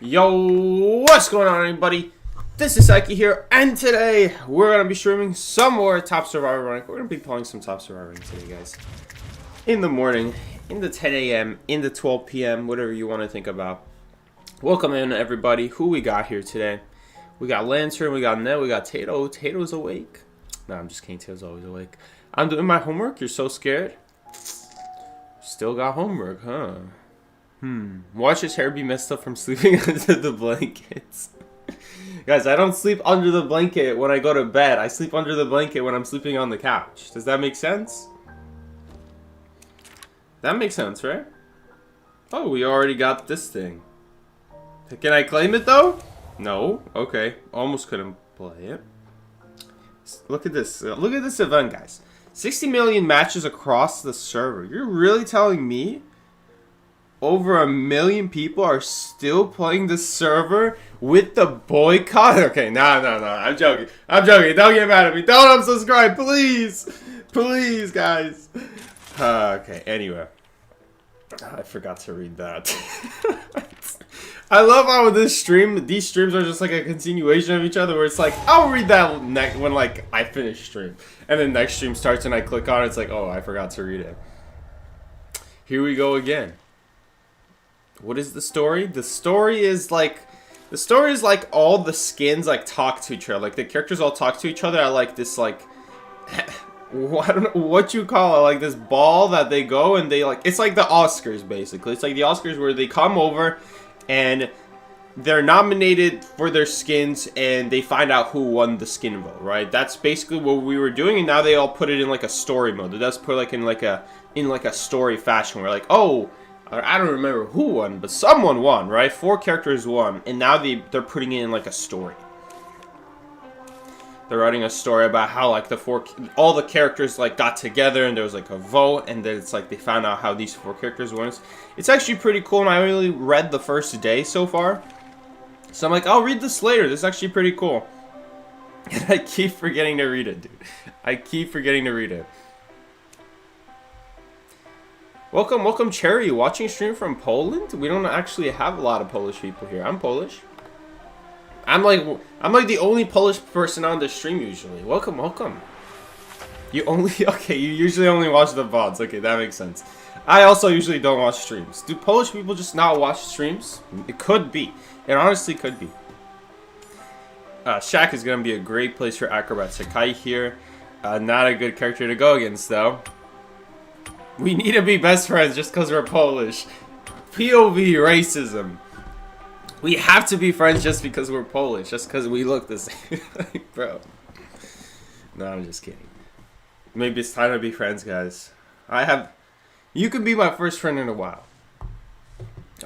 Yo, what's going on, everybody? This is Psyche here, and today we're gonna be streaming some more Top Survivor rank. We're gonna be playing some Top Survivor rank today, guys. In the morning, in the 10 a.m., in the 12 p.m., whatever you want to think about. Welcome in, everybody. Who we got here today? We got Lantern, we got Ned, we got Tato. Tato's awake. No, I'm just kidding. Tato's always awake. I'm doing my homework. You're so scared. Still got homework, huh? Watch his hair be messed up from sleeping under the blankets. Guys, I don't sleep under the blanket when I go to bed. I sleep under the blanket when I'm sleeping on the couch. Does that make sense? That makes sense, right? Oh, we already got this thing. Can I claim it, though? No. Okay. Almost couldn't play it. Look at this. Look at this event, guys. 60 million matches across the server. You're really telling me over 1 million people are still playing this server with the boycott? Okay, no. I'm joking. Don't get mad at me. Don't unsubscribe, please. Please, guys. Okay, anyway. I forgot to read that. I love how these streams are just like a continuation of each other, where it's like, I'll read that when like I finish stream. And then next stream starts and I click on it, it's like, oh, I forgot to read it. Here we go again. What is the story? The story is like all the skins like talk to each other. Like the characters all talk to each other. I like this like I don't know what you call it, like this ball that they go and they like, it's like the Oscars basically. It's like the Oscars where they come over and they're nominated for their skins and they find out who won the skin vote, right? That's basically what we were doing, and now they all put it in like a story mode. That's put like in like a story fashion where like, oh, I don't remember who won, but someone won, right? 4 characters won, and now they're putting it in like a story. They're writing a story about how like all the characters like got together and there was like a vote, and then it's like they found out how these 4 characters won. It's actually pretty cool, and I really read the first day so far. So I'm like, I'll read this later. This is actually pretty cool. And I keep forgetting to read it, dude. I keep forgetting to read it. Welcome, Cherry. Watching stream from Poland? We don't actually have a lot of Polish people here. I'm Polish. I'm like the only Polish person on the stream usually. Welcome. You usually only watch the VODs. Okay, that makes sense. I also usually don't watch streams. Do Polish people just not watch streams? It could be. It honestly could be. Shaq is gonna be a great place for Acrobat. Sakai here. Not a good character to go against though. We need to be best friends just because we're Polish. POV racism. We have to be friends just because we're Polish. Just because we look the same. Like, bro. No, I'm just kidding. Maybe it's time to be friends, guys. You could be my first friend in a while.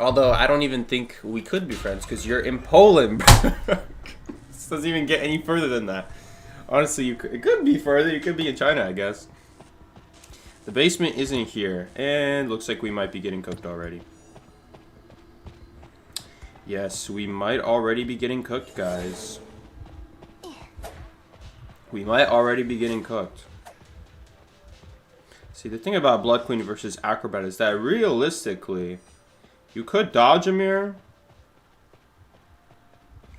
Although, I don't even think we could be friends because you're in Poland, bro. This doesn't even get any further than that. Honestly, it could be further. You could be in China, I guess. The basement isn't here, and looks like we might be getting cooked already. Yes, we might already be getting cooked, guys. We might already be getting cooked. See, the thing about Blood Queen versus Acrobat is that realistically, you could dodge a mirror,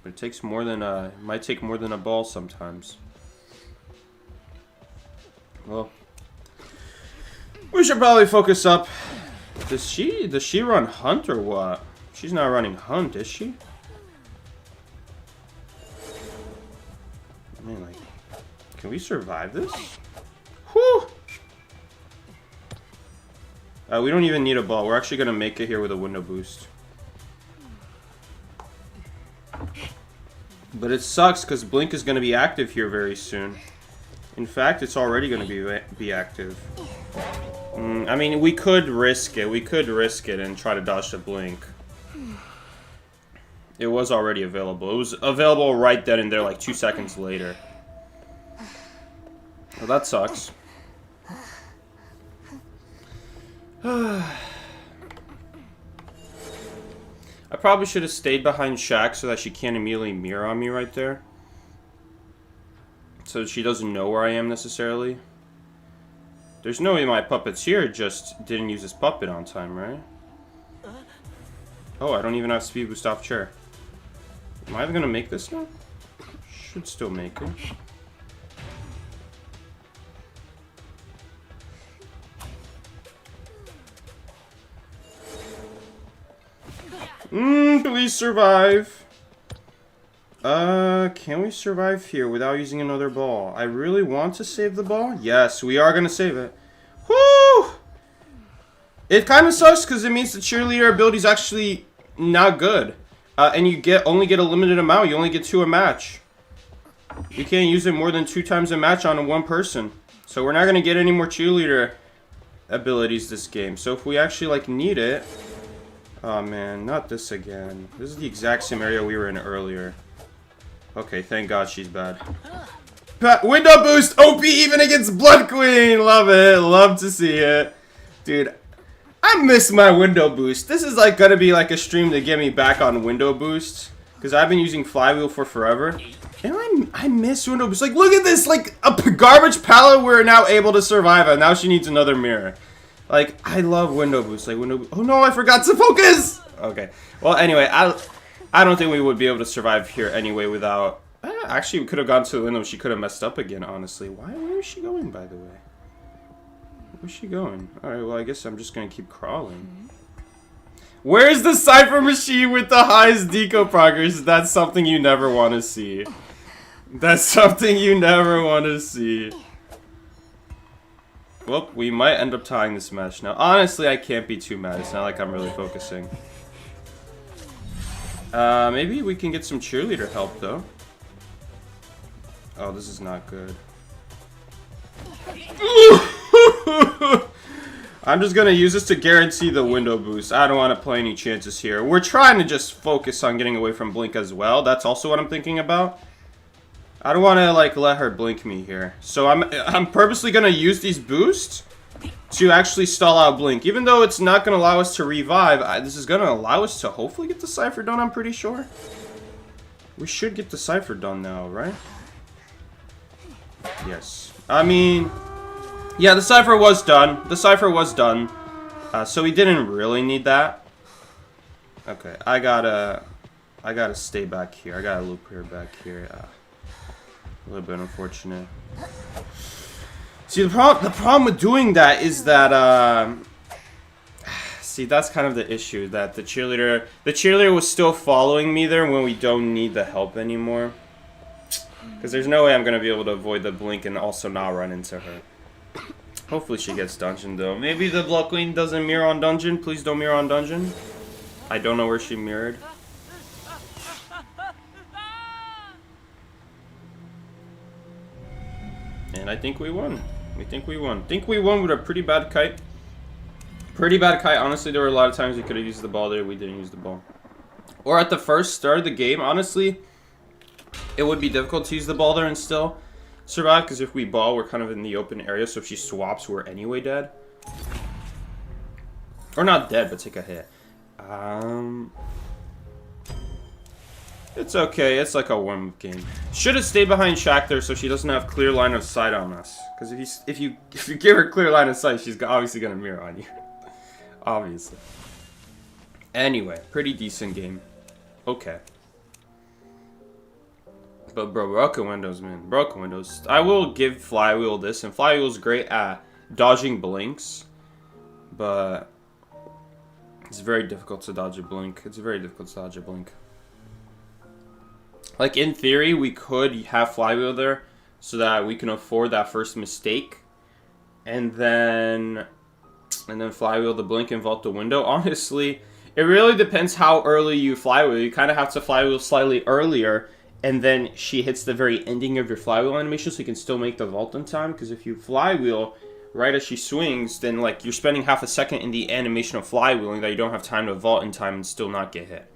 but it takes more than it might take more than a ball sometimes. Well, we should probably focus up. Does she run Hunt or what? She's not running Hunt, is she? I mean, like, can we survive this? Whew! We don't even need a ball. We're actually gonna make it here with a window boost. But it sucks because Blink is gonna be active here very soon. In fact, it's already gonna be active. I mean, we could risk it. We could risk it and try to dodge the Blink. It was already available. It was available right then and there, like 2 seconds later. Well, that sucks. I probably should have stayed behind Shaq so that she can't immediately mirror on me right there. So she doesn't know where I am necessarily. There's no way my puppet's here, just didn't use his puppet on time, right? Oh, I don't even have speed boost off chair. Am I even gonna make this now? Should still make it. Please survive. Can we survive here without using another ball? I really want to save the ball. Yes, we are gonna save it. Whoo! It kind of sucks because it means the cheerleader ability is actually not good. And you only get a limited amount. You only get 2 a match. You can't use it more than 2 times a match on one person. So we're not gonna get any more cheerleader abilities this game. So if we actually like need it, oh man, not this again. This is the exact same area we were in earlier. Okay, thank God she's bad. Window boost OP even against Blood Queen. Love it. Love to see it, dude. I miss my window boost. This is like gonna be like a stream to get me back on window boost because I've been using flywheel for forever. And I miss window boost. Like, look at this, like a garbage pallet we're now able to survive on. Now she needs another mirror. Like, I love window boost. Like window. Oh no, I forgot to focus. Okay. Well, anyway, I don't think we would be able to survive here anyway without. Actually, we could have gone to the window. She could have messed up again. Honestly, where is she going? By the way, where's she going? All right. Well, I guess I'm just gonna keep crawling. Where's the Cypher machine with the highest deco progress? That's something you never want to see. That's something you never want to see. Well, we might end up tying this match now. Honestly, I can't be too mad. It's not like I'm really focusing. Maybe we can get some cheerleader help, though. Oh, this is not good. I'm just gonna use this to guarantee the window boost. I don't want to play any chances here. We're trying to just focus on getting away from Blink as well. That's also what I'm thinking about. I don't want to like let her blink me here. So I'm purposely gonna use these boosts to actually stall out Blink. Even though it's not gonna allow us to revive, this is gonna allow us to hopefully get the Cypher done, I'm pretty sure. We should get the Cypher done now, right? Yes. I mean, yeah, the Cypher was done. The Cypher was done. So we didn't really need that. Okay, I gotta stay back here. I gotta loop her back here. A little bit unfortunate. See, the problem with doing that is that, see, that's kind of the issue, that the cheerleader was still following me there when we don't need the help anymore. Because there's no way I'm going to be able to avoid the blink and also not run into her. Hopefully she gets dungeon, though. Maybe the Blood Queen doesn't mirror on dungeon. Please don't mirror on dungeon. I don't know where she mirrored. And I think we won. We think we won. Think we won with a pretty bad kite. Pretty bad kite. Honestly, there were a lot of times we could have used the ball there. We didn't use the ball. Or at the first start of the game, honestly, it would be difficult to use the ball there and still survive. Because if we ball, we're kind of in the open area. So if she swaps, we're anyway dead. Or not dead, but take a hit. It's okay. It's like a warm-up game. Should have stayed behind Shaq there so she doesn't have clear line of sight on us. Because if you give her clear line of sight, she's obviously gonna mirror on you. Obviously. Anyway, pretty decent game. Okay. But bro, broken windows, man. Broken windows. I will give Flywheel this, and Flywheel's great at dodging blinks, but it's very difficult to dodge a blink. It's very difficult to dodge a blink. Like, in theory, we could have Flywheel there so that we can afford that first mistake. And then Flywheel the blink and vault the window. Honestly, it really depends how early you Flywheel. You kind of have to Flywheel slightly earlier. And then she hits the very ending of your Flywheel animation so you can still make the vault in time. Because if you Flywheel right as she swings, then like you're spending half a second in the animation of Flywheeling that you don't have time to vault in time and still not get hit.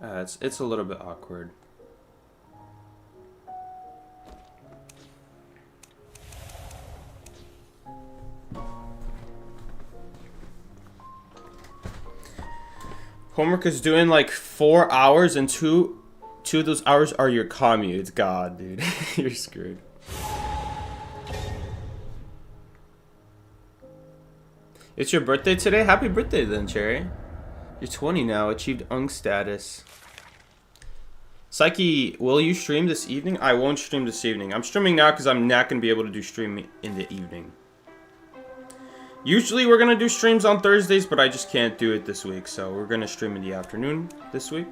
It's a little bit awkward. Homework is doing like 4 hours, and two of those hours are your commutes. God, dude, you're screwed. It's your birthday today? Happy birthday then, Cherry. You're 20 now. Achieved Ung status. Psyche, will you stream this evening? I won't stream this evening. I'm streaming now because I'm not going to be able to do stream in the evening. Usually we're going to do streams on Thursdays, but I just can't do it this week. So we're going to stream in the afternoon this week.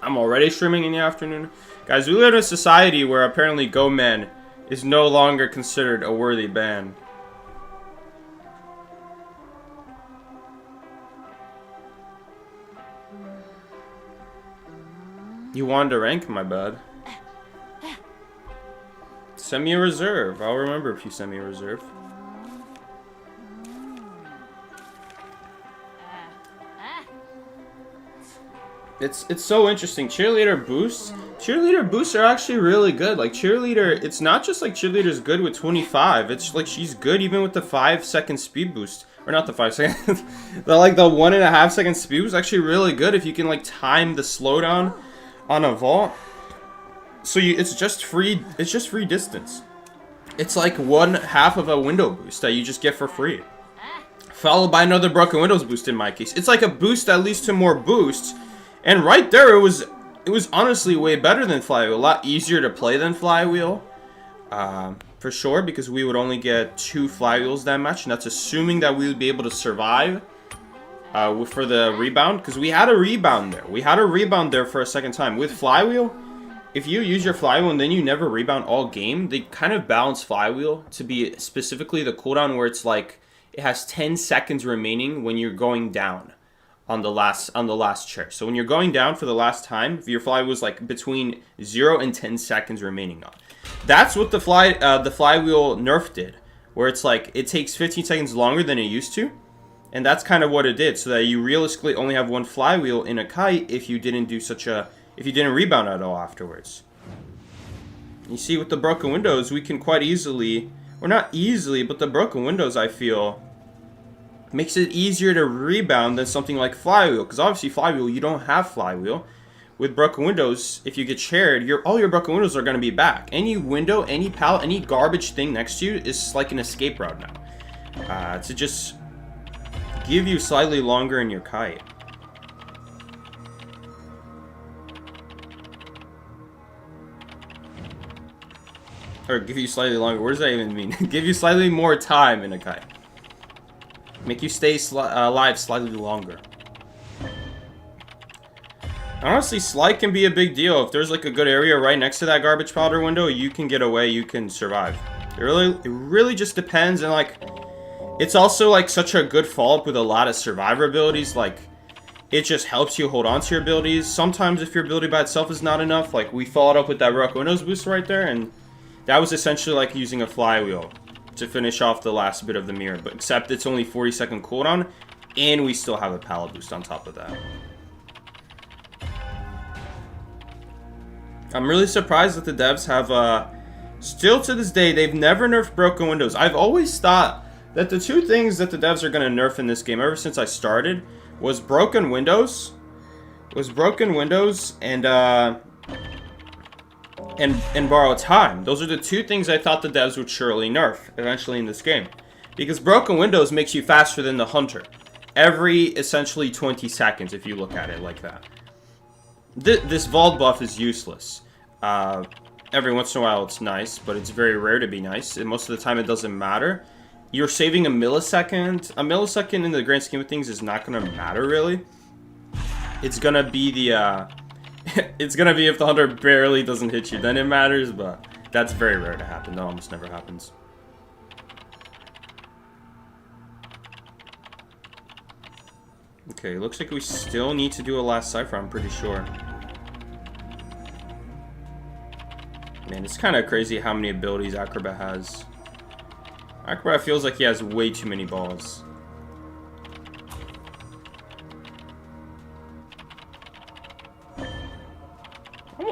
I'm already streaming in the afternoon. Guys, we live in a society where apparently Goman is no longer considered a worthy ban. You wanted to rank? My bad. Send me a reserve. I'll remember if you send me a reserve. It's so interesting. Cheerleader boosts. Cheerleader boosts are actually really good. Like cheerleader, it's not just like cheerleader's good with 25. It's like she's good even with the 5-second speed boost. Or not the 5 second. The like the 1.5 second speed boost is actually really good if you can like time the slowdown on a vault. So it's just free distance. It's like 1/2 of a window boost that you just get for free. Followed by another broken windows boost in my case. It's like a boost that leads to more boosts. And right there, it was honestly way better than Flywheel. A lot easier to play than Flywheel. For sure, because we would only get 2 Flywheels that match. And that's assuming that we would be able to survive for the rebound. Because we had a rebound there. We had a rebound there for a second time. With Flywheel, if you use your Flywheel and then you never rebound all game, they kind of balance Flywheel to be specifically the cooldown where it's like it has 10 seconds remaining when you're going down on the last chair. So when you're going down for the last time, if your Flywheel was like between 0 and 10 seconds remaining on. That's what the Flywheel nerf did, where it's like it takes 15 seconds longer than it used to. And that's kind of what it did, so that you realistically only have 1 Flywheel in a kite if you didn't rebound at all afterwards. You see, with the broken windows, we can quite easily, or not easily, but the broken windows, I feel, makes it easier to rebound than something like Flywheel. Because obviously Flywheel, you don't have Flywheel. With broken windows, if you get shared, all your broken windows are going to be back. Any window, any pallet, any garbage thing next to you is like an escape route now. To just give you slightly longer in your kite. Or give you slightly longer. What does that even mean? Give you slightly more time in a kite. Make you stay alive slightly longer. Honestly, slide can be a big deal. If there's like a good area right next to that garbage powder window, you can get away, you can survive. It really just depends, and like, it's also like such a good follow-up with a lot of survivor abilities. Like, it just helps you hold on to your abilities. Sometimes if your ability by itself is not enough, like we followed up with that Rock Windows boost right there, and that was essentially like using a Flywheel to finish off the last bit of the mirror, but except it's only 40-second cooldown, and we still have a pallet boost on top of that. I'm really surprised that the devs have, still to this day, they've never nerfed broken windows. I've always thought that the 2 things that the devs are going to nerf in this game ever since I started was broken windows, and borrow time. Those are the 2 things I thought the devs would surely nerf eventually in this game. Because broken windows makes you faster than the hunter. Every essentially 20 seconds if you look at it like that. This vault buff is useless. Every once in a while it's nice, but it's very rare to be nice. And most of the time it doesn't matter. You're saving a millisecond. A millisecond in the grand scheme of things is not going to matter really. It's going to be the... it's gonna be if the hunter barely doesn't hit you, then it matters, but that's very rare to happen. That almost never happens. Okay, looks like we still need to do a last cipher, I'm pretty sure. Man, it's kind of crazy how many abilities Acrobat has. Acrobat feels like he has way too many balls.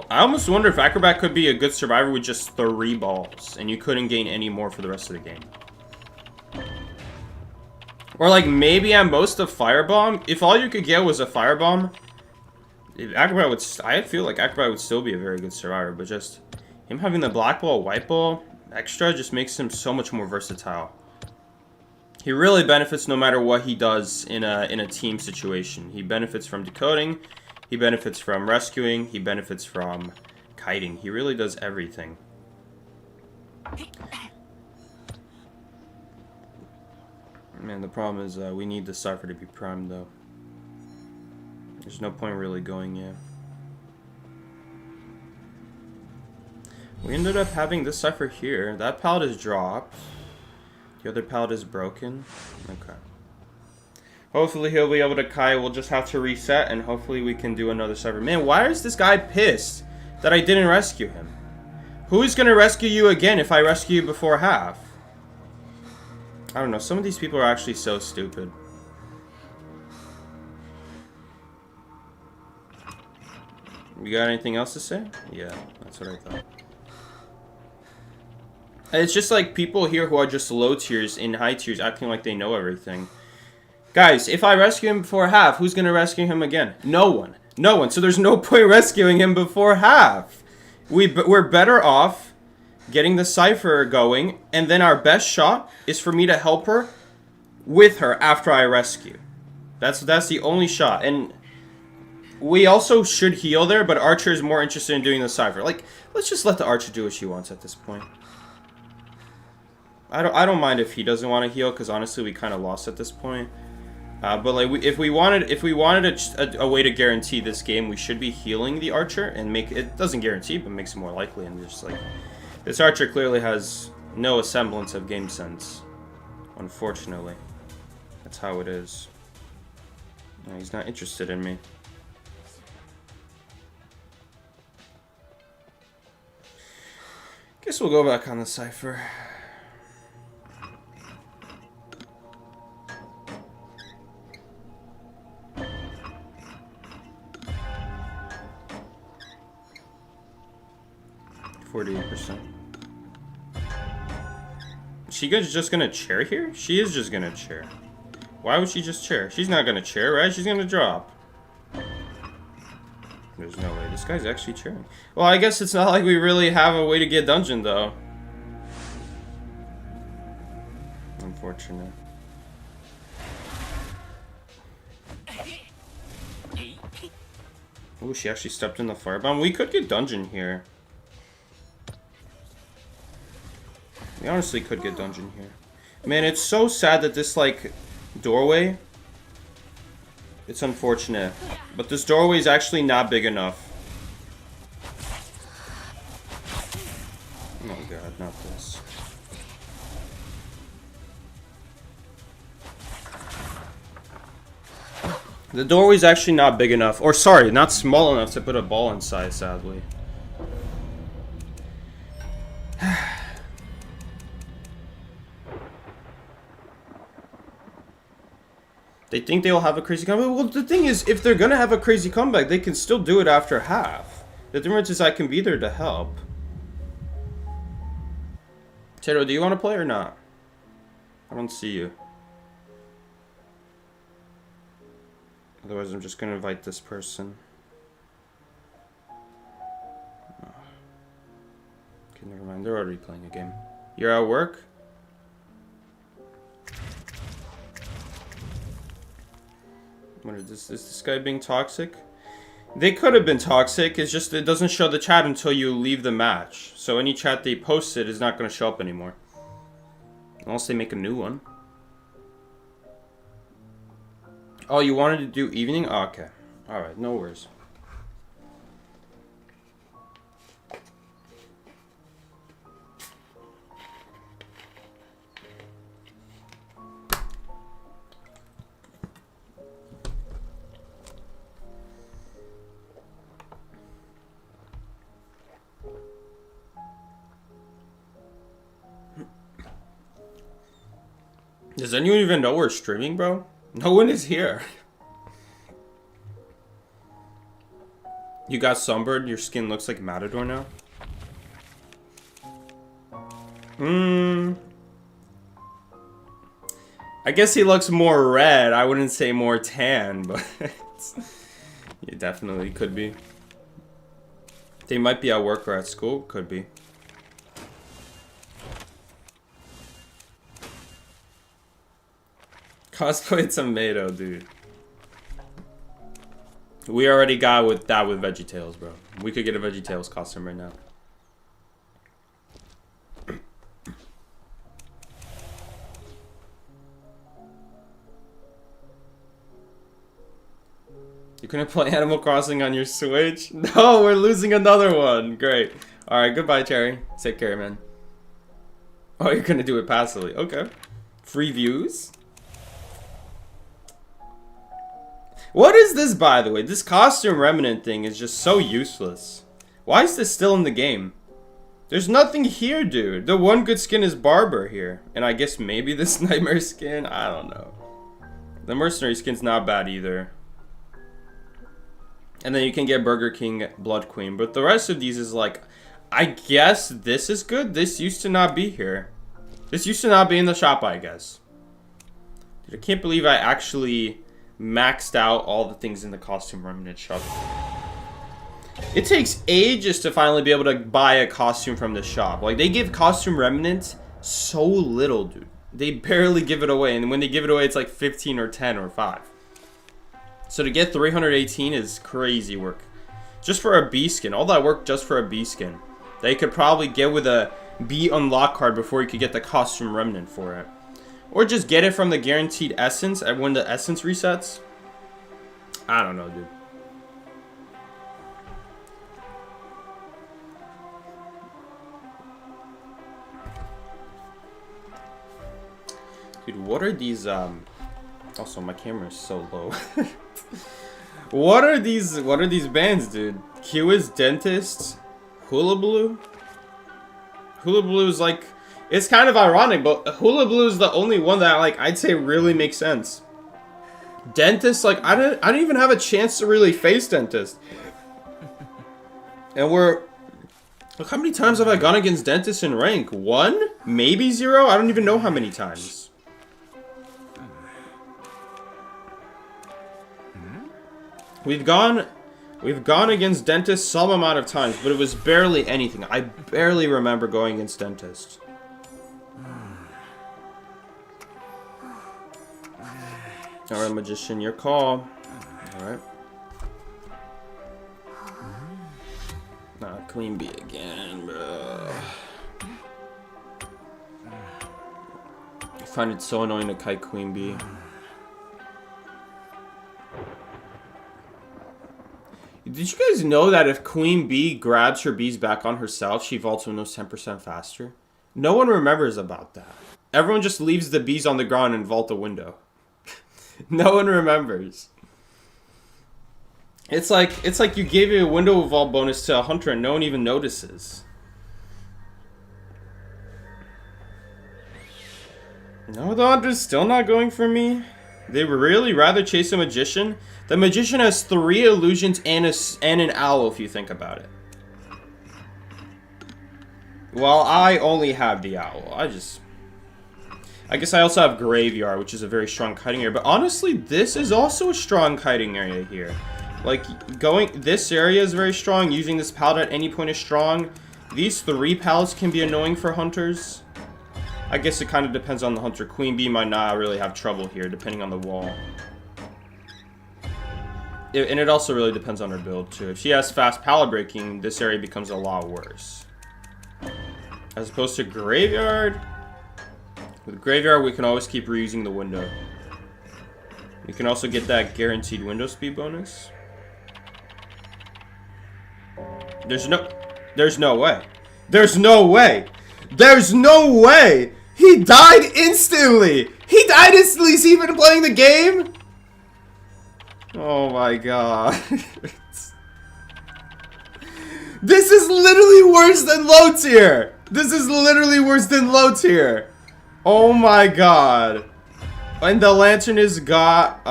I almost wonder if Acrobat could be a good survivor with just 3 balls, and you couldn't gain any more for the rest of the game. Or like maybe at most a firebomb. If all you could get was a firebomb, Acrobat would. I feel like Acrobat would still be a very good survivor, but just him having the black ball, white ball extra just makes him so much more versatile. He really benefits no matter what he does in a team situation. He benefits from decoding, he benefits from rescuing, he benefits from kiting. He really does everything. Man, the problem is we need the Cypher to be primed though. There's no point really going yet. We ended up having this Cypher here. That pallet is dropped. The other pallet is broken. Okay. Hopefully he'll be able to Kai. We'll just have to reset and hopefully we can do another Cypher. Man, why is this guy pissed that I didn't rescue him? Who's gonna rescue you again if I rescue you before half? I don't know. Some of these people are actually so stupid. You got anything else to say? Yeah, that's what I thought. It's just like people here who are just low tiers in high tiers acting like they know everything. Guys, if I rescue him before half, who's going to rescue him again? No one. No one. So there's no point rescuing him before half. We're better off getting the Cypher going, and then our best shot is for me to help her with her after I rescue. That's the only shot. And we also should heal there, but Archer is more interested in doing the Cypher. Like, let's just let the Archer do what she wants at this point. I don't mind if he doesn't want to heal, because honestly we kind of lost at this point. But like if we wanted a way to guarantee this game, we should be healing the Archer and make it doesn't guarantee, but makes it more likely. And just like this Archer clearly has no semblance of game sense. Unfortunately, that's how it is. No, he's not interested in me. Guess we'll go back on the Cypher. %. She just gonna chair here? She is just gonna chair. Why would she just chair? She's not gonna chair, right? She's gonna drop. There's no way. This guy's actually chairing. Well, I guess it's not like we really have a way to get dungeon, though. Unfortunate. Oh, she actually stepped in the firebomb. We could get dungeon here. We honestly could get dungeon here. Man, it's so sad that this, like, doorway... It's unfortunate. But this doorway is actually not big enough. Oh god, not this. The doorway's actually not big enough. Or, sorry, not small enough to put a ball inside, sadly. They think they'll have a crazy comeback. Well, the thing is, if they're gonna have a crazy comeback, they can still do it after half. The difference is I can be there to help. Tero, do you want to play or not? I don't see you. Otherwise, I'm just gonna invite this person. Okay, never mind. They're already playing a game. You're at work? What is this guy being toxic? They could have been toxic, it's just it doesn't show the chat until you leave the match. So any chat they posted is not going to show up anymore. Unless they make a new one. Oh, you wanted to do evening? Oh, okay. Alright, no worries. Does anyone even know we're streaming, bro? No one is here. You got sunburned, your skin looks like Matador now? I guess he looks more red. I wouldn't say more tan, but it definitely could be. They might be at work or at school. Could be. Cosplay tomato, dude. We already got with that with VeggieTales, bro. We could get a VeggieTales costume right now. You couldn't play Animal Crossing on your Switch? No, we're losing another one. Great. Alright, goodbye, Cherry. Take care, man. Oh, you're gonna do it passively. Okay. Free views? What is this, by the way? This costume remnant thing is just so useless. Why is this still in the game? There's nothing here, dude. The one good skin is Barber here. And I guess maybe this Nightmare skin? I don't know. The Mercenary skin's not bad either. And then you can get Burger King Blood Queen. But the rest of these is like, I guess this is good. This used to not be here. This used to not be in the shop, I guess. Dude, I can't believe I actually maxed out all the things in the costume remnant shop. It takes ages to finally be able to buy a costume from the shop. Like, they give costume remnants so little, dude. They barely give it away. And when they give it away, it's like 15 or 10 or 5. So to get 318 is crazy work. Just for a B skin. All that work just for a B skin. They could probably get with a B unlock card before you could get the costume remnant for it. Or just get it from the guaranteed essence when the essence resets. I don't know, dude. Dude, what are these, also my camera is so low. What are these bands, dude? Q is Dentist, Hula Blue? Hula Blue is like, it's kind of ironic, but Hula Blue is the only one that, like, I'd say really makes sense. Dentist, like, I didn't even have a chance to really face Dentist. And look, how many times have I gone against Dentist in rank? 1? Maybe 0? I don't even know how many times. We've gone against Dentist some amount of times, but it was barely anything. I barely remember going against Dentist. Alright, Magician, your call. Alright. Nah, Queen Bee again, bro. I find it so annoying to kite Queen Bee. Did you guys know that if Queen Bee grabs her bees back on herself, she vaults windows 10% faster? No one remembers about that. Everyone just leaves the bees on the ground and vault a window. No one remembers. It's like you gave a window vault bonus to a hunter and no one even notices. No, the hunter's still not going for me. They would really rather chase a magician. The magician has 3 illusions and an owl, if you think about it. Well, I only have the owl. I guess I also have graveyard, which is a very strong kiting area. But honestly, this is also a strong kiting area here. Like, this area is very strong. Using this pallet at any point is strong. These 3 pallets can be annoying for hunters. I guess it kind of depends on the hunter. Queen Bee might not really have trouble here, depending on the wall. And it also really depends on her build, too. If she has fast pallet breaking, this area becomes a lot worse. As opposed to Graveyard. With Graveyard, we can always keep reusing the window. We can also get that guaranteed window speed bonus. There's no way. There's no way. There's no way. He died instantly. He died instantly. Is he even playing the game? Oh my god. This is literally worse than low tier. This is literally worse than low tier. Oh my god. And the lantern is got,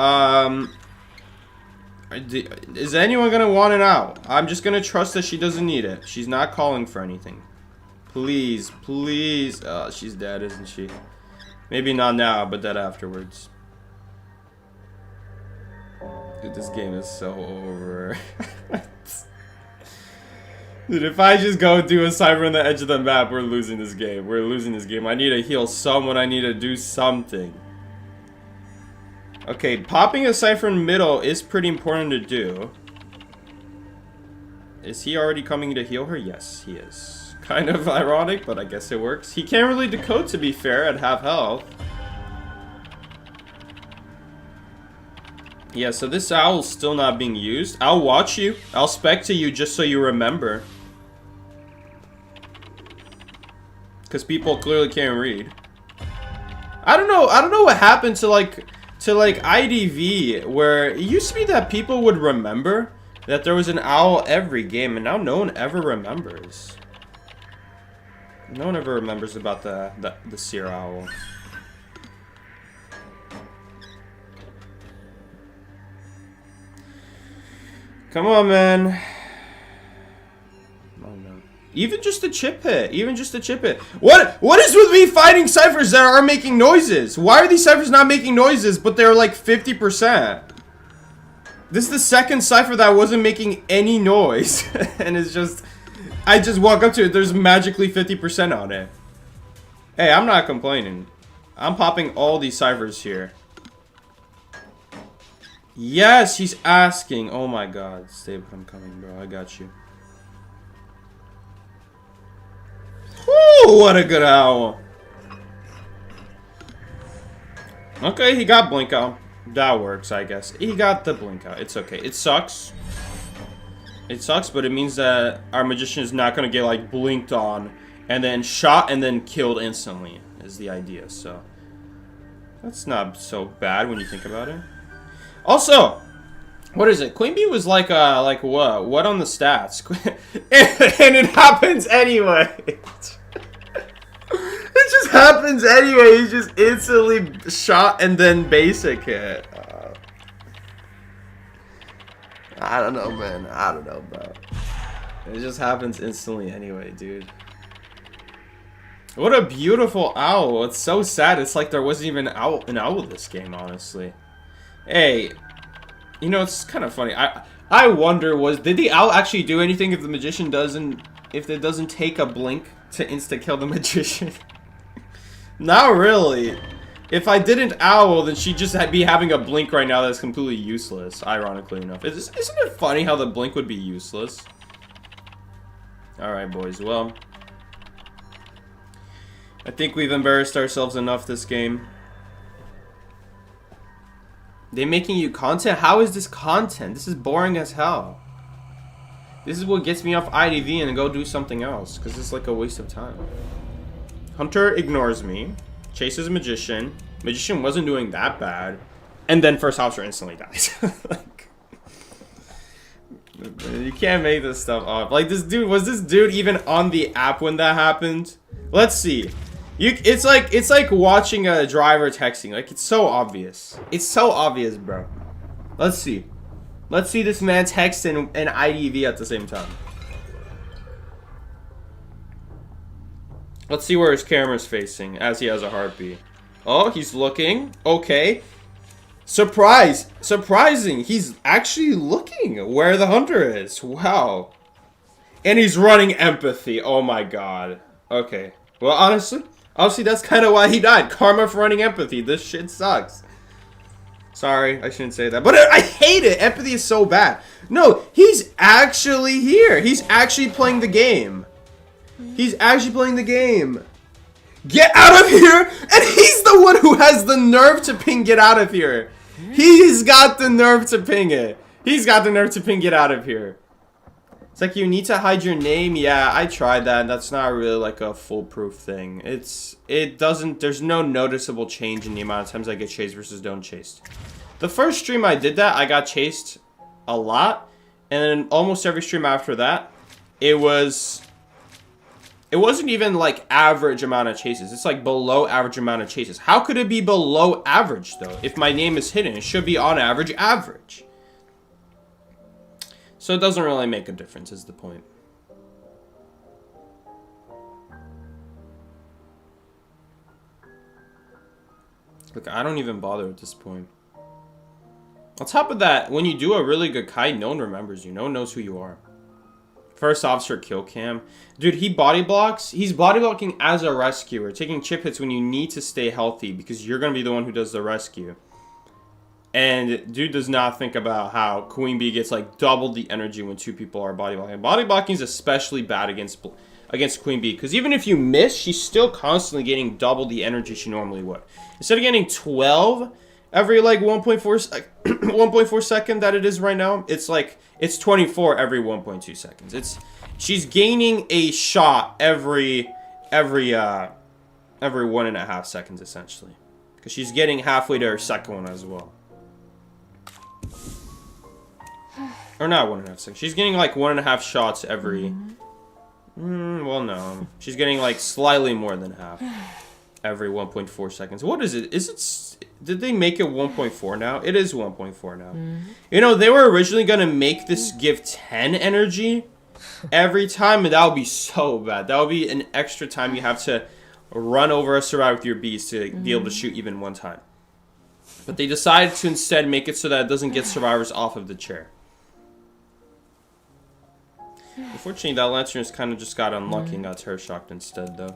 is anyone gonna want it out? I'm just gonna trust that she doesn't need it. She's not calling for anything. Please, please. Oh, she's dead, isn't she? Maybe not now, but dead afterwards. Dude, this game is so over. Dude, if I just go do a cyber on the edge of the map, we're losing this game. We're losing this game. I need to heal someone. I need to do something. Okay, popping a cipher in the middle is pretty important to do. Is he already coming to heal her? Yes, he is. Kind of ironic, but I guess it works. He can't really decode, to be fair, at half health. Yeah, so this owl's still not being used. I'll watch you. I'll spec to you just so you remember. Because people clearly can't read. I don't know what happened to like IDV, where it used to be that people would remember that there was an owl every game, and now no one ever remembers. No one ever remembers about the seer owl. Come on, man. Oh no. Even just a chip hit. Even just a chip hit. What is with me fighting ciphers that are making noises? Why are these ciphers not making noises, but they're like 50%? This is the second cipher that wasn't making any noise. And it's just... I just walk up to it, there's magically 50% on it. Hey, I'm not complaining. I'm popping all these ciphers here. Yes, he's asking. Oh my god. Stay put, I'm coming, bro. I got you. Woo, what a good owl. Okay, he got blink out. That works, I guess. He got the blink out. It's okay. It sucks. It sucks, but it means that our magician is not going to get, like, blinked on and then shot and then killed instantly is the idea, so. That's not so bad when you think about it. Also, what is it? Queen Bee was like what? What on the stats? And it happens anyway. It just happens anyway. He's just instantly shot and then basic hit. I don't know, man. I don't know, bro. It just happens instantly anyway, dude. What a beautiful owl. It's so sad. It's like there wasn't even an owl this game, honestly. Hey, you know, it's kind of funny. I wonder, did the owl actually do anything if the magician if it doesn't take a blink to insta-kill the magician? Not really. If I didn't owl, then she'd just be having a blink right now that's completely useless, ironically enough. Isn't it funny how the blink would be useless? Alright, boys, well. I think we've embarrassed ourselves enough this game. They're making you content? How is this content? This is boring as hell. This is what gets me off IDV and go do something else, because it's like a waste of time. Hunter ignores me, chases magician. Magician wasn't doing that bad, and then first officer instantly dies. Like, you can't make this stuff up. Like, was this dude even on the app when that happened? Let's see. It's like watching a driver texting. Like, it's so obvious. It's so obvious, bro. Let's see. Let's see this man text and IDV at the same time. Let's see where his camera's facing as he has a heartbeat. Oh, he's looking. Okay. Surprise. Surprising. He's actually looking where the hunter is. Wow. And he's running empathy. Oh my god. Okay. Well, honestly, that's kind of why he died. Karma for running empathy. This shit sucks. Sorry, I shouldn't say that. But I hate it. Empathy is so bad. No, he's actually here. He's actually playing the game. He's actually playing the game. Get out of here! And he's the one who has the nerve to ping get out of here. He's got the nerve to ping it. He's got the nerve to ping get out of here. It's like, you need to hide your name. Yeah, I tried that. That's not really like a foolproof thing. There's no noticeable change in the amount of times I get chased versus don't chased. The first stream I did that, I got chased a lot. And then almost every stream after that, it wasn't even like average amount of chases. It's like below average amount of chases. How could it be below average though? If my name is hidden, it should be on average average. So it doesn't really make a difference is the point. Look, I don't even bother at this point. On top of that, when you do a really good kite, no one remembers you. No one knows who you are. First officer kill cam. Dude, he body blocks. He's body blocking as a rescuer. Taking chip hits when you need to stay healthy because you're going to be the one who does the rescue. And dude does not think about how Queen Bee gets like double the energy when 2 people are body blocking. Body blocking is especially bad against Queen Bee, because even if you miss, she's still constantly getting double the energy she normally would. Instead of getting 12 every like 1.4 second that it is right now, it's like it's 24 every 1.2 seconds. She's gaining a shot every 1.5 seconds essentially, because she's getting halfway to her second one as well. Or not 1.5 seconds. She's getting like 1.5 shots every. Well, no. She's getting like slightly more than half every 1.4 seconds. What is it? Is it? Did they make it 1.4 now? It is 1.4 now. You know, they were originally gonna make this give 10 energy every time, and that would be so bad. That would be an extra time you have to run over a survivor with your bees to be able to shoot even one time. But they decided to instead make it so that it doesn't get survivors off of the chair. Unfortunately, that Lantern kind of just got unlucky and got terror shocked instead, though.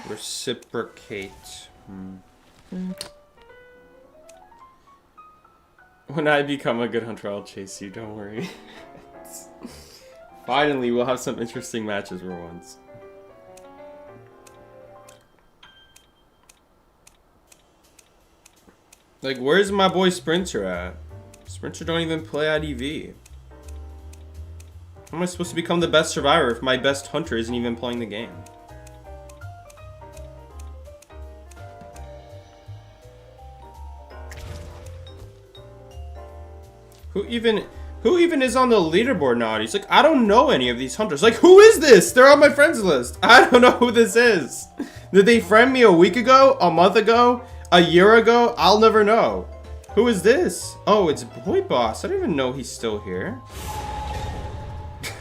Reciprocate. When I become a good hunter, I'll chase you, don't worry. Finally, we'll have some interesting matches for once. Like, where's my boy Sprinter at? Sprinter don't even play IDV. How am I supposed to become the best survivor if my best hunter isn't even playing the game? Who even is on the leaderboard now? He's like, I don't know any of these hunters. Like, who is this? They're on my friends list. I don't know who this is. Did they friend me a week ago? A month ago? A year ago? I'll never know. Who is this? Oh, it's Boy Boss. I don't even know he's still here.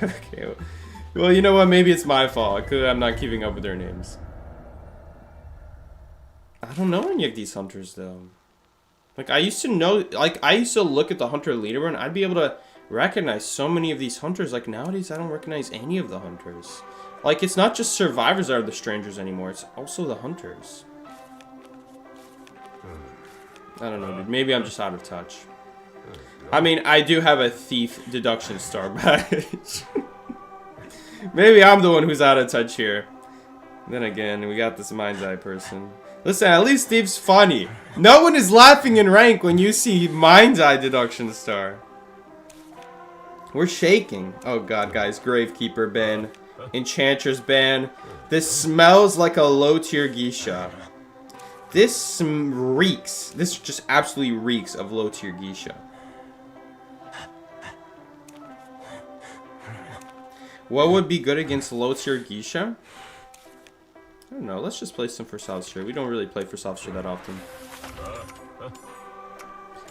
Okay. Well, you know what? Maybe it's my fault, because I'm not keeping up with their names. I don't know any of these hunters, though. Like, I used to know, like, I used to look at the hunter leaderboard and I'd be able to recognize so many of these hunters. Like, nowadays, I don't recognize any of the hunters. Like, it's not just survivors that are the strangers anymore. It's also the hunters. I don't know, dude. Maybe I'm just out of touch. I mean, I do have a thief deduction star badge. Maybe I'm the one who's out of touch here. Then again, we got this Mind's Eye person. Listen, at least Steve's funny. No one is laughing in rank when you see Mind's Eye deduction star. We're shaking. Oh god, guys. Gravekeeper ban. Enchantress ban. This smells like a low tier geisha. This reeks. This just absolutely reeks of low tier geisha. What would be good against low tier geisha? I don't know, let's just play some for South Shore. We don't really play for South Shore that often.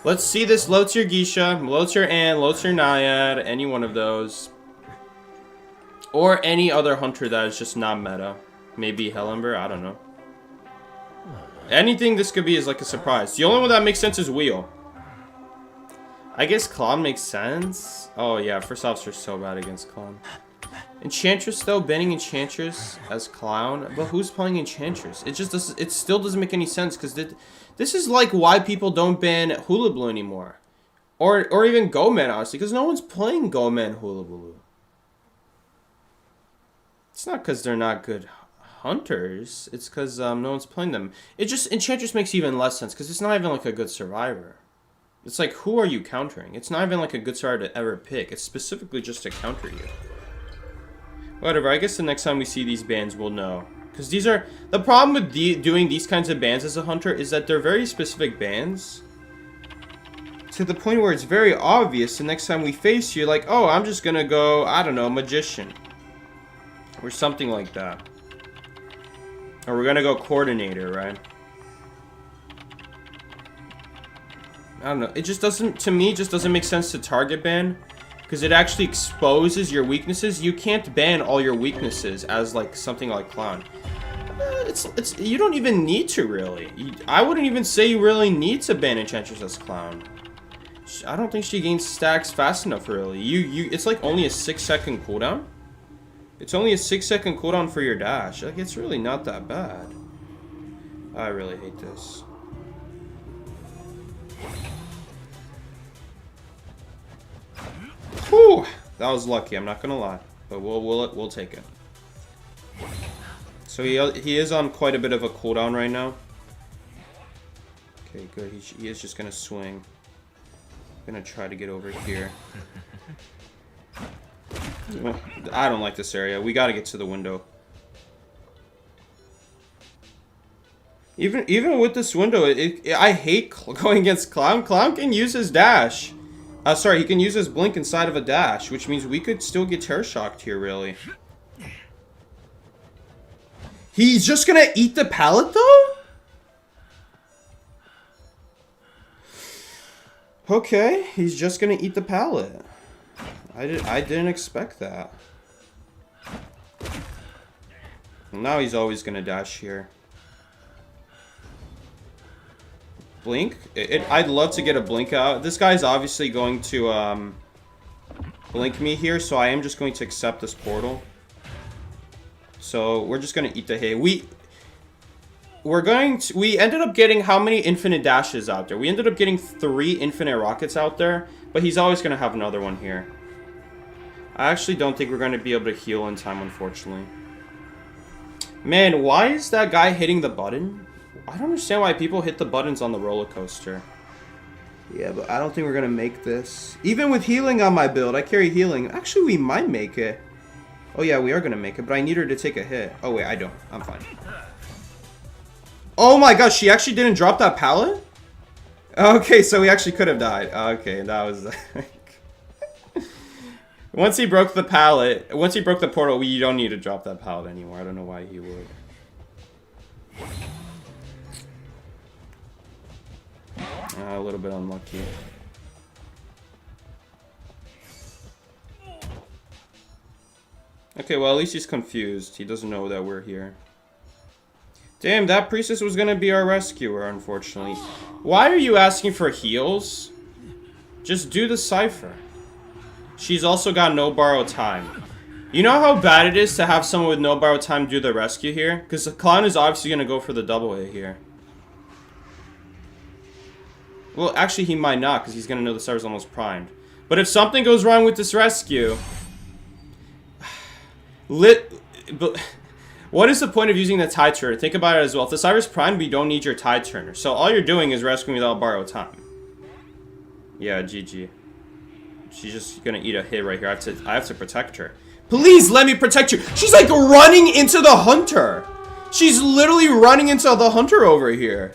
Let's see this low tier geisha, low tier Ann, low tier Naiad, any one of those. Or any other hunter that is just not meta. Maybe Hellenberg, I don't know. Anything this could be is like a surprise. The only one that makes sense is Wheel. I guess Clown makes sense. Oh yeah, for South Shore so bad against Clown. Enchantress though, banning Enchantress as Clown, but who's playing Enchantress? It just doesn't. It still doesn't make any sense because this is like why people don't ban Hula Blue anymore, or even Goman honestly, because no one's playing Goman Hula Blue. It's not because they're not good hunters. It's because no one's playing them. It just Enchantress makes even less sense because it's not even like a good survivor. It's like, who are you countering? It's not even like a good survivor to ever pick. It's specifically just to counter you. Whatever, I guess the next time we see these bans, we'll know. Because these are... The problem with doing these kinds of bans as a hunter is that they're very specific bans. To the point where it's very obvious the next time we face you, like, oh, I'm just gonna go, I don't know, Magician. Or something like that. Or we're gonna go Coordinator, right? I don't know. It just doesn't... To me, it just doesn't make sense to target ban. because it actually exposes your weaknesses. You can't ban all your weaknesses as like something like Clown. It's you don't even need to really. I wouldn't even say you really need to ban Enchantress as Clown. I don't think she gains stacks fast enough really. It's like only a 6-second cooldown. It's only a 6-second cooldown for your dash. Like it's really not that bad. I really hate this. Whew, that was lucky. I'm not gonna lie, but we'll take it. So he is on quite a bit of a cooldown right now. Okay, good. He is just gonna swing. I'm gonna try to get over here. I don't like this area. We gotta get to the window. Even with this window, I hate going against Clown. Clown can use his dash. Sorry, he can use his blink inside of a dash, which means we could still get Terror Shocked here, really. He's just gonna eat the pallet, though? Okay, he's just gonna eat the pallet. I didn't expect that. Now he's always gonna dash here. Blink? I'd love to get a blink out. This guy's obviously going to blink me here, so I am just going to accept this portal. So we're just gonna eat the hay. We ended up getting how many infinite dashes out there? We ended up getting 3 infinite rockets out there, but he's always gonna have another one here. I actually don't think we're gonna be able to heal in time, unfortunately. Man, why is that guy hitting the button? I don't understand why people hit the buttons on the roller coaster. Yeah, but I don't think we're gonna make this. Even with healing on my build, I carry healing. Actually, we might make it. Oh yeah, we are gonna make it, but I need her to take a hit. Oh wait, I don't. I'm fine. Oh my gosh, she actually didn't drop that pallet? Okay, so we actually could have died. Okay, that was... Once he broke the pallet, once he broke the portal, you don't need to drop that pallet anymore. I don't know why he would. A little bit unlucky. Okay, well, at least he's confused. He doesn't know that we're here. Damn, that priestess was gonna be our rescuer, unfortunately. Why are you asking for heals? Just do the cipher. She's also got no borrow time. You know how bad it is to have someone with no borrow time do the rescue here? Because the Clown is obviously gonna go for the double hit here. Well, actually, he might not, because he's gonna know the server's almost primed. But if something goes wrong with this rescue... What is the point of using the Tide Turner? Think about it as well. If the Cyber's primed, we don't need your Tide Turner. So all you're doing is rescuing without borrowed time. Yeah, GG. She's just gonna eat a hit right here. I have to protect her. Please let me protect you. She's like running into the hunter. She's literally running into the hunter over here.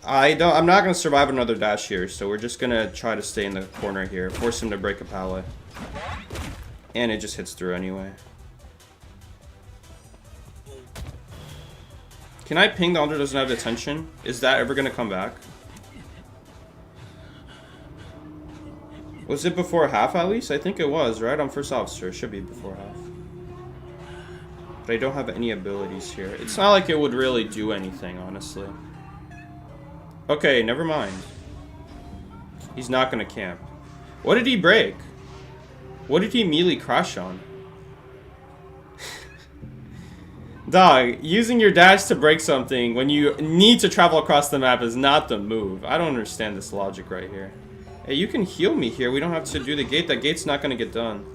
I'm not gonna survive another dash here, so we're just gonna try to stay in the corner here. Force him to break a pallet. And it just hits through anyway. Can I ping the hunter doesn't have detention? Is that ever gonna come back? Was it before half at least? I think it was, right? I'm first officer. It should be before half. But I don't have any abilities here. It's not like it would really do anything, honestly. Okay, never mind. He's not gonna camp. What did he break? What did he immediately crash on? Dog, using your dash to break something when you need to travel across the map is not the move. I don't understand this logic right here. Hey, you can heal me here. We don't have to do the gate. That gate's not gonna get done.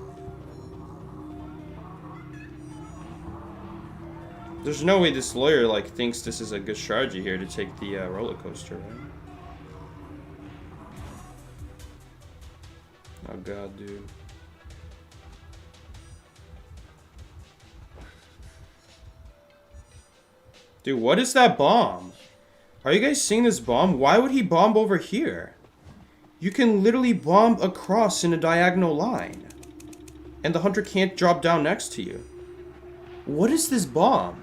There's no way this lawyer, like, thinks this is a good strategy here to take the roller coaster, right? Oh god, dude. Dude, what is that bomb? Are you guys seeing this bomb? Why would he bomb over here? You can literally bomb across in a diagonal line. And the hunter can't drop down next to you. What is this bomb?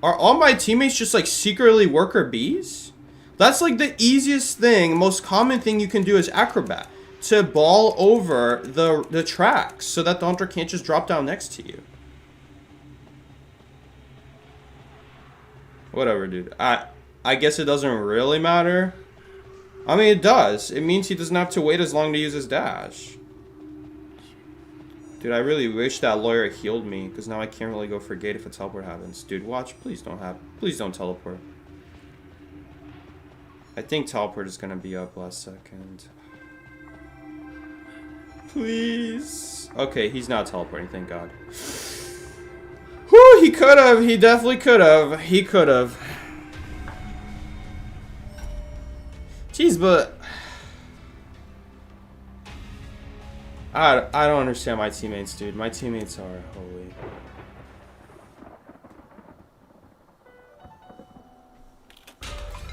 Are all my teammates just like secretly worker bees? That's like the easiest thing, most common thing you can do as acrobat. To ball over the tracks so that the hunter can't just drop down next to you. Whatever, dude. I guess it doesn't really matter. I mean, it does. It means he doesn't have to wait as long to use his dash. Dude, I really wish that lawyer healed me, because now I can't really go for gate if a teleport happens. Dude, watch. Please don't teleport. I think teleport is gonna be up last second. Please. Okay, he's not teleporting, thank God. Whew, he could have. He definitely could have. He could have. Jeez, but I don't understand my teammates, dude. My teammates are holy.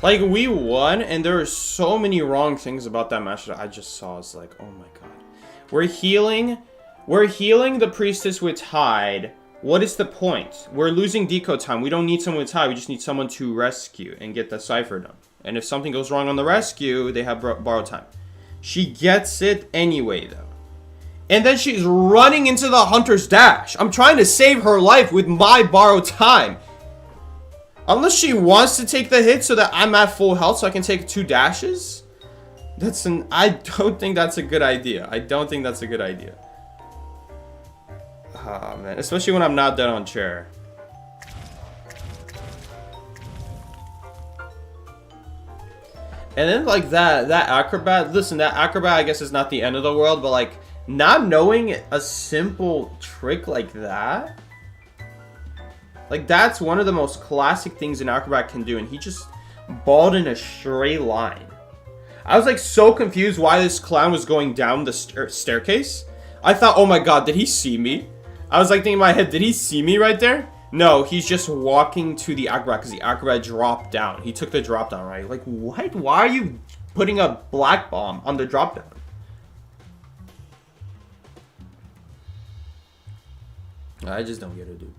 Like, we won, and there are so many wrong things about that match that I just saw. It's like, oh my god. We're healing the priestess with Tide. What is the point? We're losing deco time. We don't need someone with Tide. We just need someone to rescue and get the cipher done. And if something goes wrong on the rescue, they have borrowed time. She gets it anyway, though. And then she's running into the hunter's dash. I'm trying to save her life with my borrowed time. Unless she wants to take the hit so that I'm at full health so I can take 2 dashes. I don't think that's a good idea. I don't think that's a good idea. Oh, man. Especially when I'm not dead on chair. And then, like, that acrobat. Listen, that acrobat, I guess, is not the end of the world. But, like, not knowing a simple trick like that. Like, that's one of the most classic things an acrobat can do. And he just balled in a straight line. I was, like, so confused why this clown was going down the staircase. I thought, oh my god, did he see me? I was, like, thinking in my head, did he see me right there? No, he's just walking to the acrobat because the acrobat dropped down. He took the drop down, right? Like, what? Why are you putting a black bomb on the drop down? I just don't get it, dude.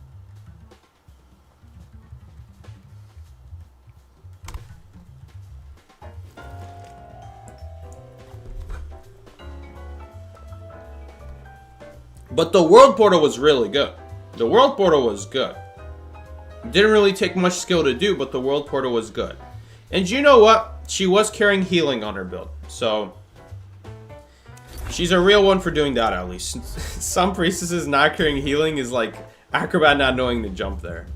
But the world portal was really good. The world portal was good. Didn't really take much skill to do, but the world portal was good. And you know what? She was carrying healing on her build. So, she's a real one for doing that, at least. Some priestesses not carrying healing is like acrobat not knowing to jump there.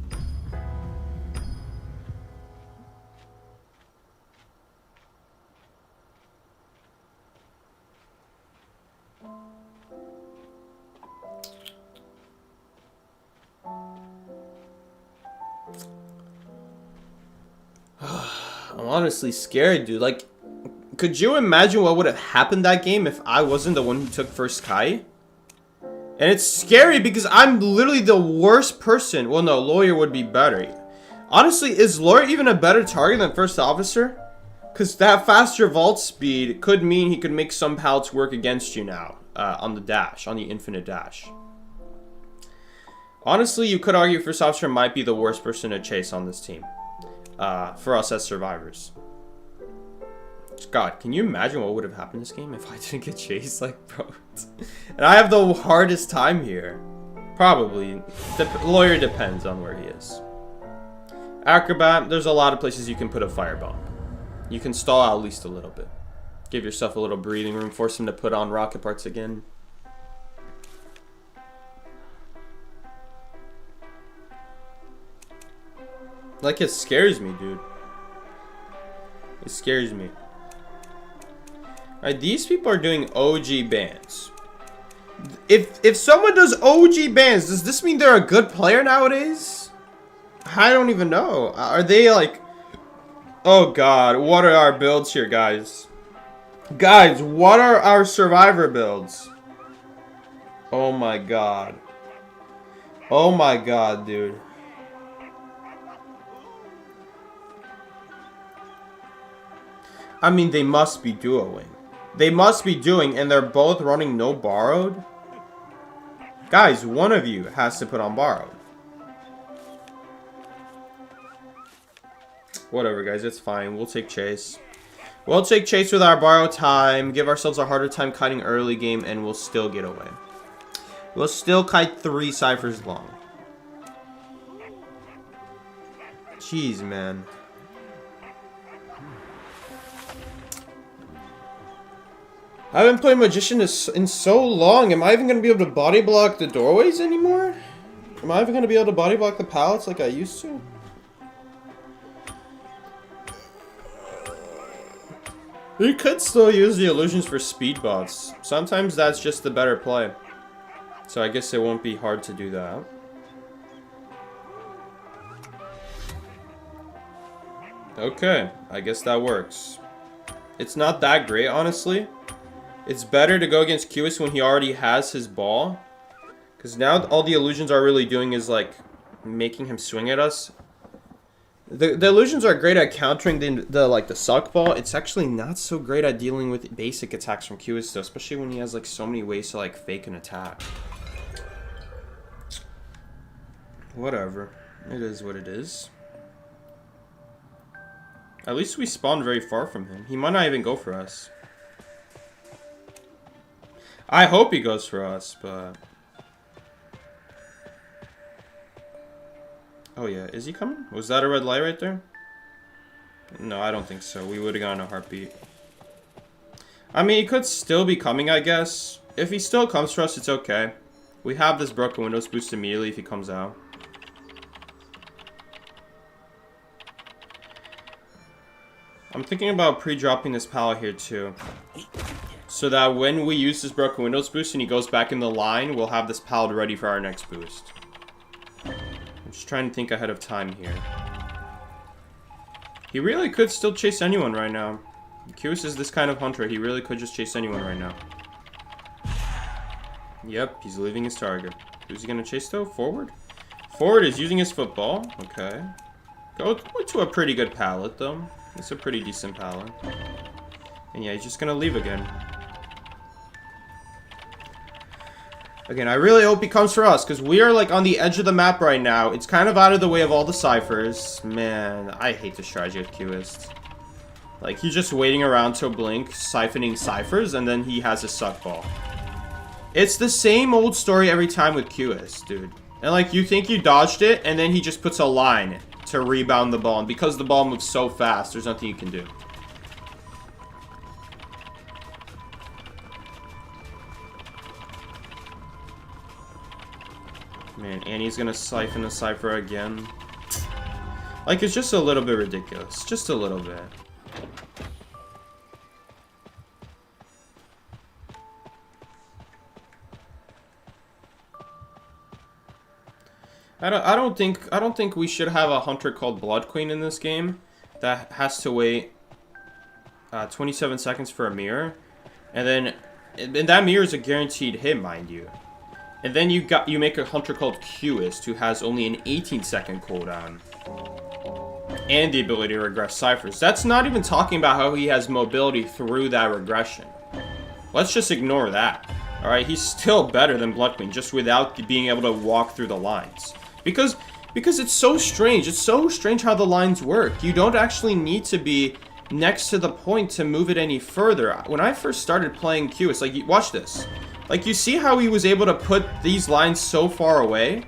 I'm honestly scared, dude. Like, could you imagine what would have happened that game if I wasn't the one who took first Kai? And it's scary because I'm literally the worst person. Well, no, lawyer would be better. Honestly, is lawyer even a better target than first officer? Because that faster vault speed could mean he could make some pallets work against you now on the dash, on the infinite dash. Honestly, you could argue first officer might be the worst person to chase on this team. For us as survivors. God, can you imagine what would have happened in this game if I didn't get chased? Like, bro. And I have the hardest time here. Probably. The lawyer depends on where he is. Acrobat, there's a lot of places you can put a firebomb. You can stall out at least a little bit. Give yourself a little breathing room. Force him to put on rocket parts again. Like, it scares me, dude. It scares me. Alright, these people are doing OG bans. If someone does OG bans, does this mean they're a good player nowadays? I don't even know. Are they like... Oh god, what are our builds here, guys? Guys, what are our survivor builds? Oh my god. Oh my god, dude. I mean, they must be duoing. They must be doing, and they're both running no borrowed. Guys, one of you has to put on borrowed. Whatever, guys. It's fine. We'll take chase. We'll take chase with our borrow time. Give ourselves a harder time kiting early game, and we'll still get away. We'll still kite 3 ciphers long. Jeez, man. I haven't played Magician in so long. Am I even going to be able to body block the doorways anymore? Am I even going to be able to body block the pallets like I used to? You could still use the illusions for speed bots. Sometimes that's just the better play. So I guess it won't be hard to do that. Okay, I guess that works. It's not that great, honestly. It's better to go against Cubist when he already has his ball. Because now all the illusions are really doing is, like, making him swing at us. The illusions are great at countering the suck ball. It's actually not so great at dealing with basic attacks from Cubist, though, especially when he has, like, so many ways to, like, fake an attack. Whatever. It is what it is. At least we spawned very far from him. He might not even go for us. I hope he goes for us, but... Oh yeah, is he coming? Was that a red light right there? No, I don't think so. We would have gotten a heartbeat. I mean, he could still be coming, I guess. If he still comes for us, it's okay. We have this broken windows boost immediately if he comes out. I'm thinking about pre-dropping this pallet here too. So that when we use this broken windows boost and he goes back in the line, we'll have this pallet ready for our next boost. I'm just trying to think ahead of time here. He really could still chase anyone right now. Cubist is this kind of hunter. He really could just chase anyone right now. Yep, he's leaving his target. Who's he gonna chase though? Forward? Forward is using his football. Okay. Go to a pretty good pallet though. It's a pretty decent pallet. And yeah, he's just gonna leave again. Again, I really hope he comes for us, because we are, like, on the edge of the map right now. It's kind of out of the way of all the ciphers. Man, I hate the strategy of Cubist. Like, he's just waiting around to blink, siphoning ciphers, and then he has a suck ball. It's the same old story every time with Cubist, dude. And, like, you think you dodged it, and then he just puts a line to rebound the ball. And because the ball moves so fast, there's nothing you can do. Man, Annie's gonna siphon the cipher again. Like, it's just a little bit ridiculous. Just a little bit. I don't think we should have a hunter called Blood Queen in this game that has to wait 27 seconds for a mirror, and that mirror is a guaranteed hit, mind you. And then you make a hunter called Cubist who has only an 18-second cooldown and the ability to regress ciphers. That's not even talking about how he has mobility through that regression. Let's just ignore that. All right, he's still better than Blood Queen just without being able to walk through the lines. Because it's so strange. It's so strange how the lines work. You don't actually need to be next to the point to move it any further. When I first started playing Cubist, like, watch this. Like, you see how he was able to put these lines so far away?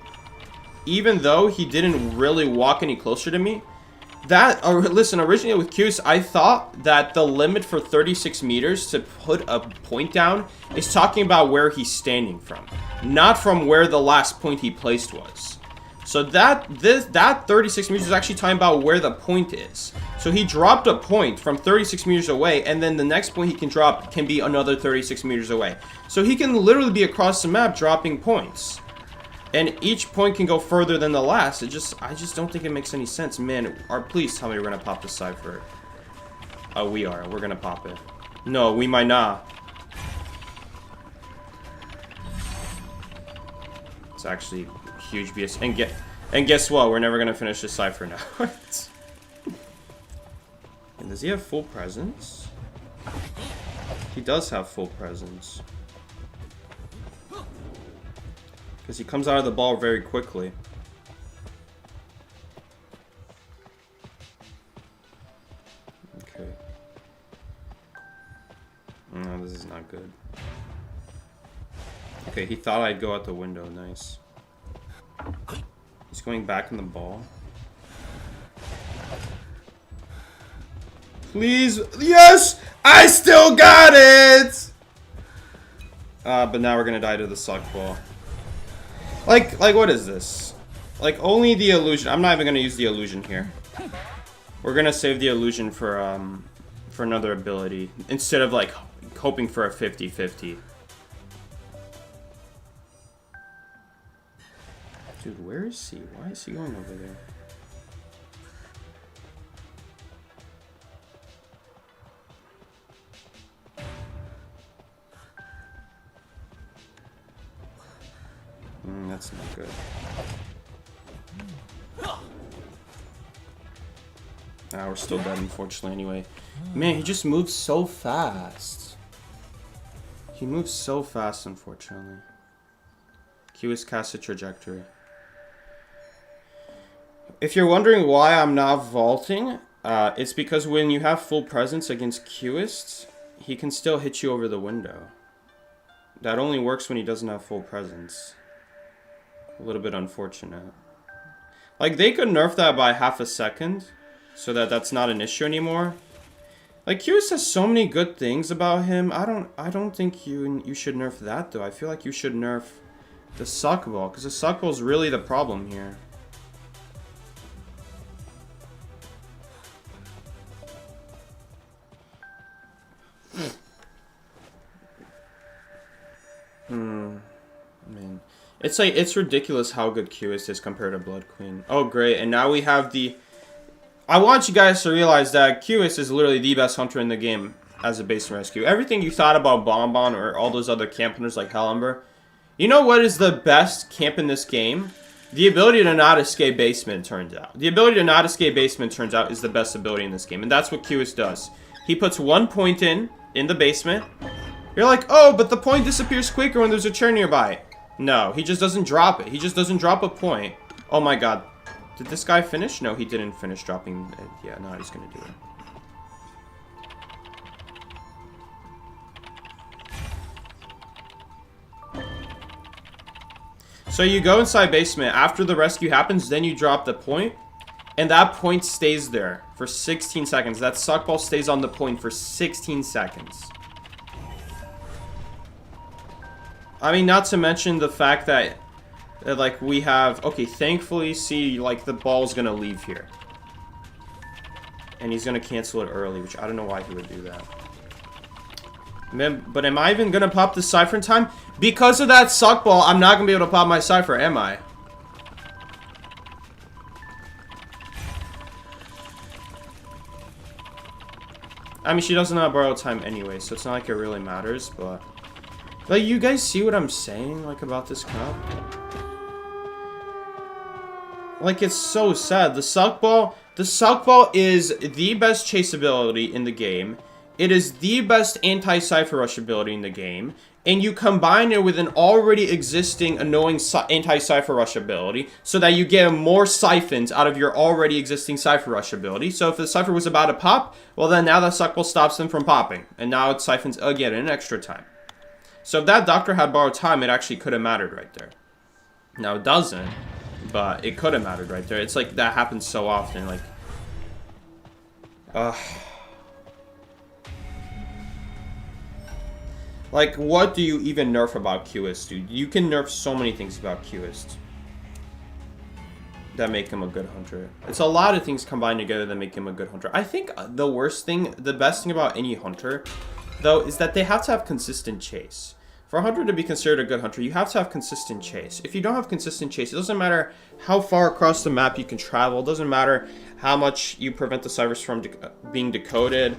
Even though he didn't really walk any closer to me? Listen, originally with Cubist, I thought that the limit for 36 meters to put a point down is talking about where he's standing from. Not from where the last point he placed was. So that 36 meters is actually talking about where the point is. So he dropped a point from 36 meters away, and then the next point he can drop can be another 36 meters away. So he can literally be across the map dropping points. And each point can go further than the last. I just don't think it makes any sense. Man, please tell me we're gonna pop this cipher. Oh, we are. We're gonna pop it. No, we might not. It's actually huge BS. And guess what? We're never gonna finish this cipher now. And does he have full presence? He does have full presence. Because he comes out of the ball very quickly. No, this is not good. Okay, he thought I'd go out the window. Nice. He's going back in the ball. Please. Yes! I still got it! But now we're gonna die to the suck ball. Like, what is this? Like, only the illusion. I'm not even gonna use the illusion here. We're gonna save the illusion for another ability. Instead of, like, hoping for a 50-50. Dude, where is he? Why is he going over there? That's not good. Ah, we're still dead, unfortunately, anyway. Man, he just moves so fast. He moves so fast, unfortunately. Q is cast a trajectory. If you're wondering why I'm not vaulting, it's because when you have full presence against Qist, he can still hit you over the window. That only works when he doesn't have full presence. A little bit unfortunate. Like, they could nerf that by half a second, so that that's not an issue anymore. Like, Qist has so many good things about him. I don't think you should nerf that, though. I feel like you should nerf the suck ball, because the suck ball is really the problem here. Man. It's like, it's ridiculous how good Qist is compared to Blood Queen. Oh, great. And now we have the... I want you guys to realize that Qist is literally the best hunter in the game as a base rescue. Everything you thought about Bonbon or all those other camp hunters like Hellember, you know what is the best camp in this game? The ability to not escape basement, turns out. The ability to not escape basement, turns out, is the best ability in this game. And that's what Qist does. He puts 1 point in the basement. You're like, oh, but the point disappears quicker when there's a chair nearby. No, he just doesn't drop it. He just doesn't drop a point. Oh my god. Did this guy finish? No, he didn't finish dropping it. Yeah, no, he's gonna do it. So you go inside basement. After the rescue happens, then you drop the point. And that point stays there for 16 seconds. That suck ball stays on the point for 16 seconds. I mean, not to mention the fact that, like, we have... Okay, thankfully, see, like, the ball's gonna leave here. And he's gonna cancel it early, which I don't know why he would do that. But am I even gonna pop the Cypher in time? Because of that suck ball, I'm not gonna be able to pop my Cypher, am I? I mean, she doesn't have borrowed time anyway, so it's not like it really matters, but... Like, you guys see what I'm saying, like, about this cup? Like, it's so sad. The suck ball is the best chase ability in the game. It is the best anti-Cypher Rush ability in the game. And you combine it with an already existing annoying anti-Cypher Rush ability so that you get more siphons out of your already existing Cypher Rush ability. So if the Cypher was about to pop, well then now the suck ball stops them from popping. And now it siphons again in extra time. So if that Doctor had borrowed time, it actually could have mattered right there. Now it doesn't, but it could have mattered right there. It's like that happens so often, like... Like, what do you even nerf about Qist, dude? You can nerf so many things about Qist that make him a good hunter. It's a lot of things combined together that make him a good hunter. I think the best thing about any hunter, though, is that they have to have consistent chase. For a hunter to be considered a good hunter, you have to have consistent chase. If you don't have consistent chase, it doesn't matter how far across the map you can travel. It doesn't matter how much you prevent the Cyphers from being decoded.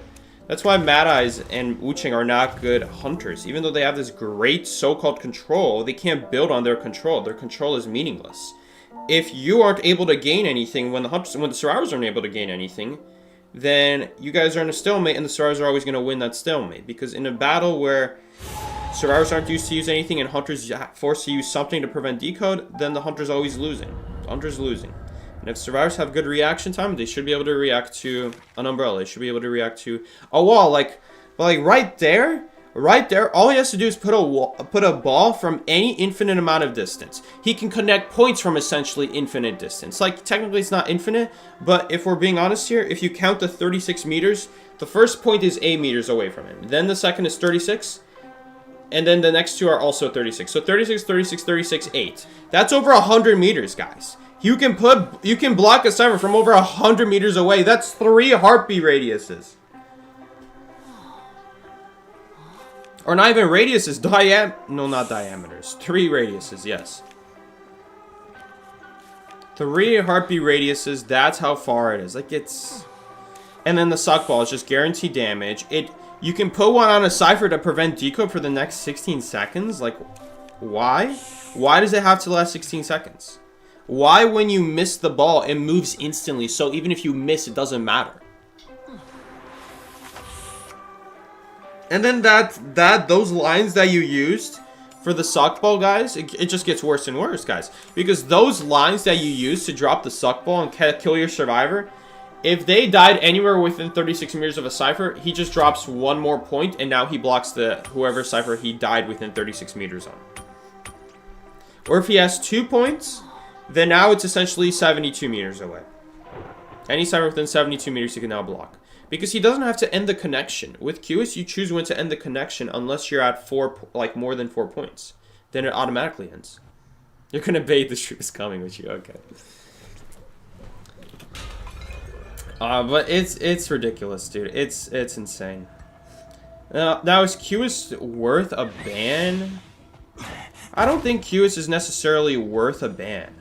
That's why Mad Eyes and Wu-Chang are not good hunters. Even though they have this great so-called control, they can't build on their control. Their control is meaningless. If you aren't able to gain anything when the survivors aren't able to gain anything, then you guys are in a stalemate, and the survivors are always going to win that stalemate. Because in a battle where survivors aren't used to use anything and hunters forced to use something to prevent decode, then the hunter's always losing. The hunter's losing. And if survivors have good reaction time, they should be able to react to an umbrella. They should be able to react to a wall. Like right there, Right there, all he has to do is put a ball from any infinite amount of distance. He can connect points from essentially infinite distance. Like, technically it's not infinite, but if we're being honest here, if you count the 36 meters, the first point is 8 meters away from him. Then the second is 36, and then the next two are also 36. So 36, 36, 36, 8. That's over 100 meters, guys. You can block a Cypher from over 100 meters away. That's 3 heartbeat radiuses. Or not even radiuses, no, not diameters. 3 radiuses, yes. 3 heartbeat radiuses, that's how far it is. Like, it's... And then the suck ball is just guaranteed damage. You can put one on a Cypher to prevent decode for the next 16 seconds. Like, why? Why does it have to last 16 seconds? Why, when you miss the ball, it moves instantly, so even if you miss, it doesn't matter? And then those lines that you used for the suck ball, guys, it just gets worse and worse, guys. Because those lines that you used to drop the suck ball and kill your survivor, if they died anywhere within 36 meters of a Cypher, he just drops 1 more point, and now he blocks whoever Cypher he died within 36 meters on. Or if he has 2 points, then now it's essentially 72 meters away. Any Cypher within 72 meters he can now block. Because he doesn't have to end the connection. With QS, you choose when to end the connection unless you're at more than 4 points. Then it automatically ends. You're gonna bait the stream is coming with you, okay. But it's ridiculous, dude. It's insane. Now is QS worth a ban? I don't think QS is necessarily worth a ban.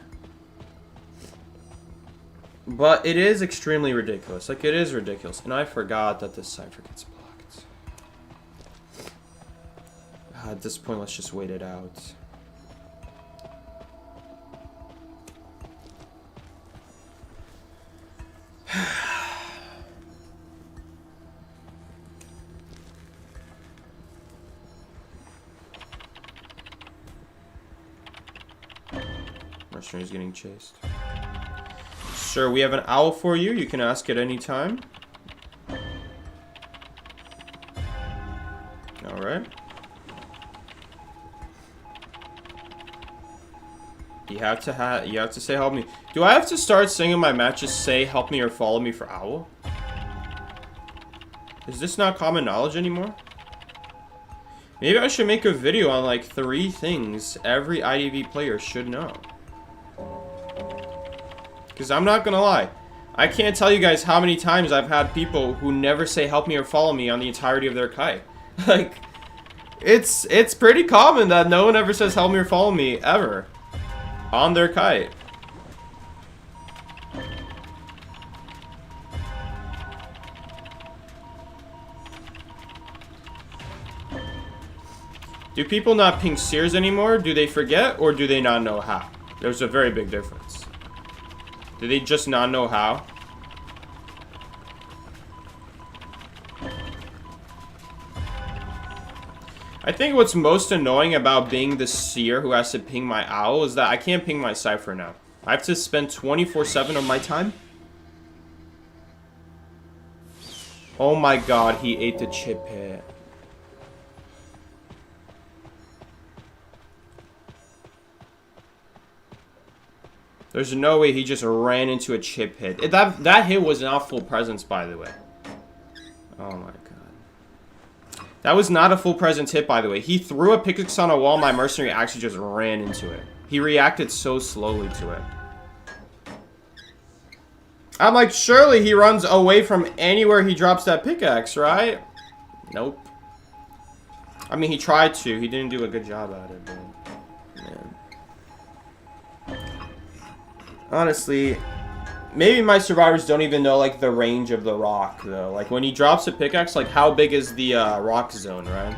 But it is extremely ridiculous. Like, it is ridiculous. And I forgot that this Cypher gets blocked. At this point, let's just wait it out. Mercenary's getting chased. Sir, we have an owl for you. You can ask at any time. Alright. You have to say help me. Do I have to start singing my matches say help me or follow me for owl? Is this not common knowledge anymore? Maybe I should make a video on like 3 things every IDV player should know. Because I'm not gonna lie, I can't tell you guys how many times I've had people who never say help me or follow me on the entirety of their kite. Like, it's pretty common that no one ever says help me or follow me ever on their kite. Do people not ping Sears anymore? Do they forget, or do they not know how? There's a very big difference. Do they just not know how? I think what's most annoying about being the seer who has to ping my owl is that I can't ping my Cypher now. I have to spend 24/7 of my time. Oh my god, he ate the chip hit. There's no way he just ran into a chip hit. That hit was not full presence, by the way. Oh my god. That was not a full presence hit, by the way. He threw a pickaxe on a wall, my mercenary actually just ran into it. He reacted so slowly to it. I'm like, surely he runs away from anywhere he drops that pickaxe, right? Nope. I mean, he tried to. He didn't do a good job at it, but... man. Honestly, maybe my survivors don't even know, like, the range of the rock, though. Like, when he drops a pickaxe, like, how big is the rock zone, right?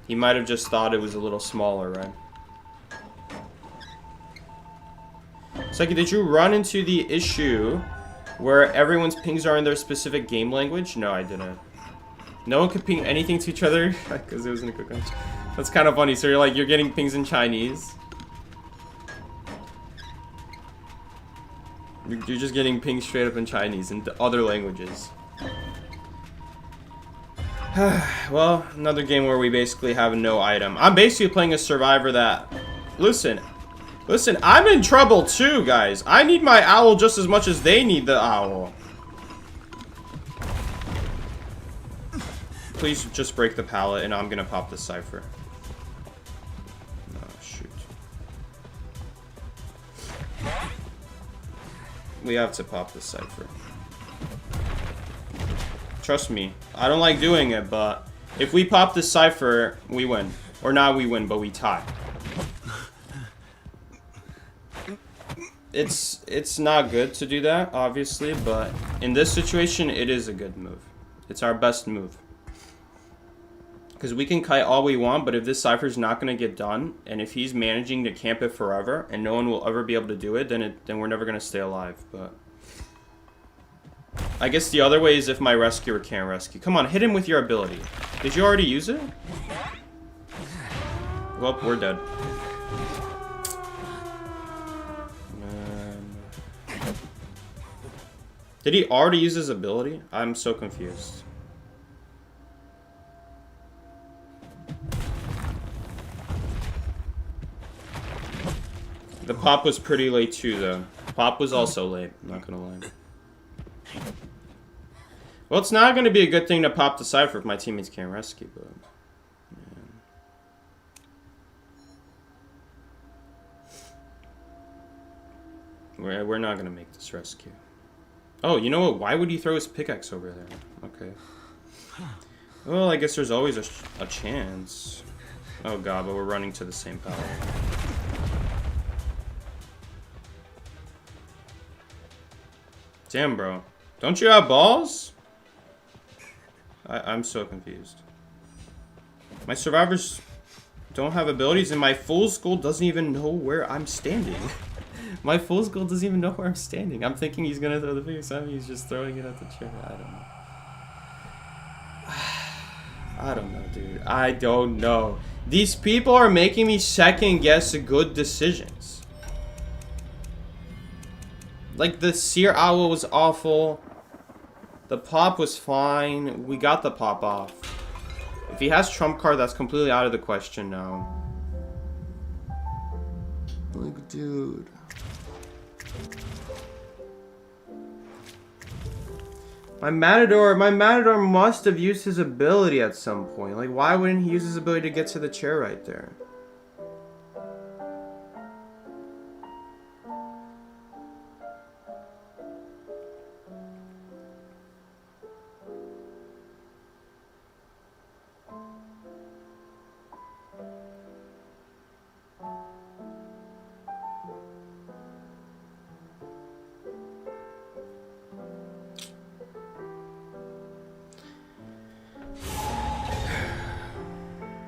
He might have just thought it was a little smaller, right? Psyche, did you run into the issue where everyone's pings are in their specific game language? No, I didn't. No one could ping anything to each other because it was in a quick match. That's kind of funny. So you're getting pings in Chinese. You're just getting pinged straight up in Chinese and other languages. Well, another game where we basically have no item. I'm basically playing a survivor that... Listen, I'm in trouble too, guys. I need my owl just as much as they need the owl. Please just break the pallet and I'm gonna pop the cipher. Oh, shoot. We have to pop the cipher. Trust me, I don't like doing it, but if we pop the cipher, we win. Or not we win, but we tie. It's not good to do that, obviously, but in this situation, it is a good move. It's our best move. Because we can kite all we want, but if this cipher's not going to get done, and if he's managing to camp it forever, and no one will ever be able to do it, then we're never going to stay alive, but... I guess the other way is if my rescuer can't rescue. Come on, hit him with your ability. Did you already use it? Well, we're dead. Did he already use his ability? I'm so confused. The pop was pretty late too, though. Pop was also late, I'm not gonna lie. Well, it's not going to be a good thing to pop the cipher if my teammates can't rescue, but... Man. We're not going to make this rescue. Oh, you know what? Why would he throw his pickaxe over there? Okay. Well, I guess there's always a chance. Oh god, but we're running to the same power. Damn, bro. Don't you have balls? I'm so confused. My survivors don't have abilities, and my fool's goal doesn't even know where I'm standing. My fool's goal doesn't even know where I'm standing. I'm thinking he's gonna throw the pickaxe at me. He's just throwing it at the chair. I don't know. I don't know, dude. I don't know. These people are making me second guess good decisions. Like, the seer owl was awful. The pop was fine. We got the pop off. If he has trump card, that's completely out of the question now. Like, dude. My Matador must have used his ability at some point. Like, why wouldn't he use his ability to get to the chair right there?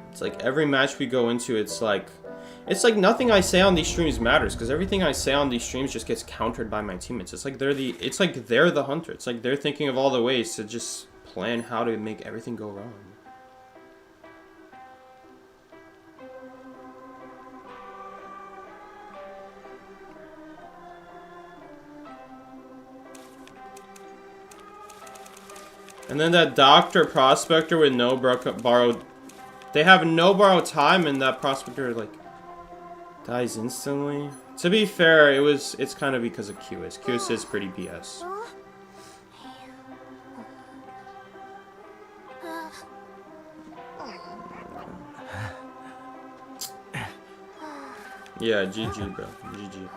It's like every match we go into, it's like nothing I say on these streams matters, because everything I say on these streams just gets countered by my teammates. It's like they're the hunter. It's like they're thinking of all the ways to just plan how to make everything go wrong. And then that Doctor Prospector with no borrowed... They have no borrowed time, and that Prospector, like, dies instantly. To be fair, it's kind of because of QS. QS is pretty BS. Yeah, GG, bro. GG.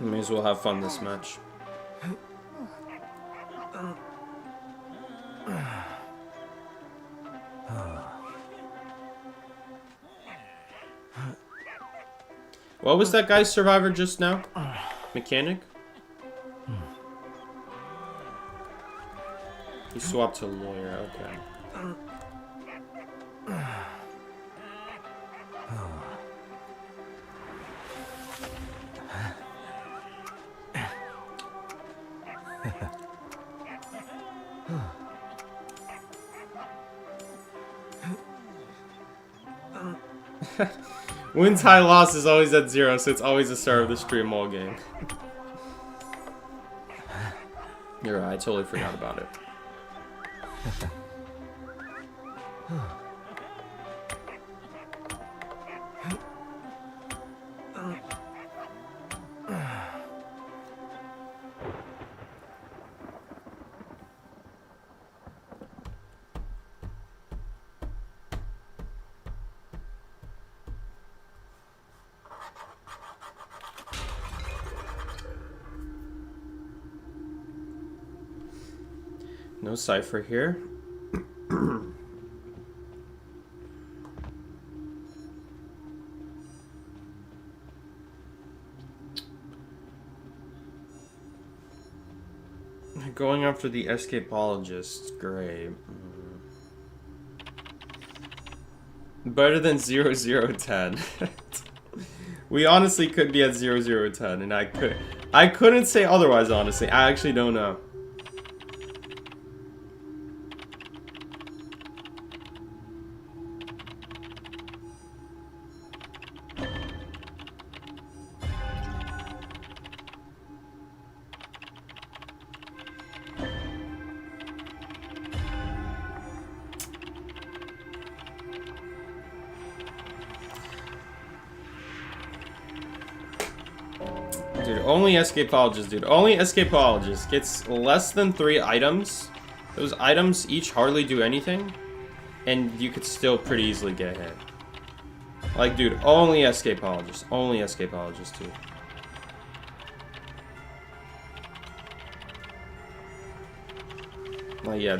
May as well have fun this match. What was that guy's survivor just now? Mechanic? He swapped to lawyer, okay. Wins, high, loss is always at 0, so it's always the start of the stream all game. You're right, I totally forgot about it. No cipher here. Going after the escapologist. Great. Better than 0010. We honestly could be at 0010, and I couldn't say otherwise, honestly. I actually don't know. Dude, only escapologist, dude. Only escapologist gets less than 3 items. Those items each hardly do anything, and you could still pretty easily get hit. Like, dude, only escapologist. Only escapologist, dude. Like, yeah,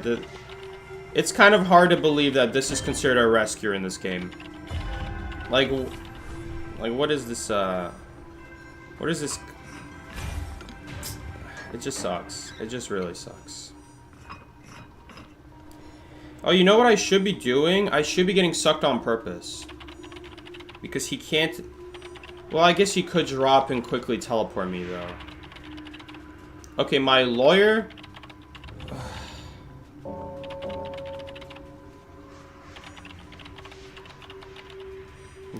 it's kind of hard to believe that this is considered a rescue in this game. Like, what is this, what is this? It just sucks. It just really sucks. Oh, you know what I should be doing? I should be getting sucked on purpose. Because he can't... Well, I guess he could drop and quickly teleport me, though. Okay, my lawyer...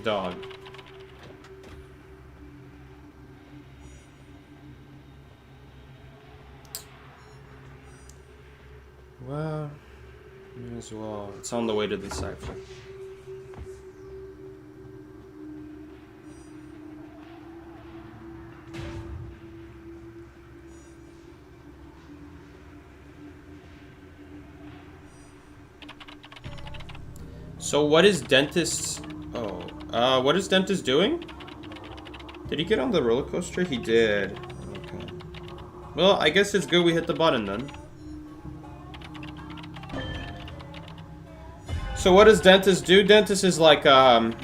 Dog. Well, may as well. It's on the way to the cipher. So what is Dentist... Oh, what is Dentist doing? Did he get on the roller coaster? He did. Okay. Well, I guess it's good we hit the button then. So what does Dentist do? Dentist is like,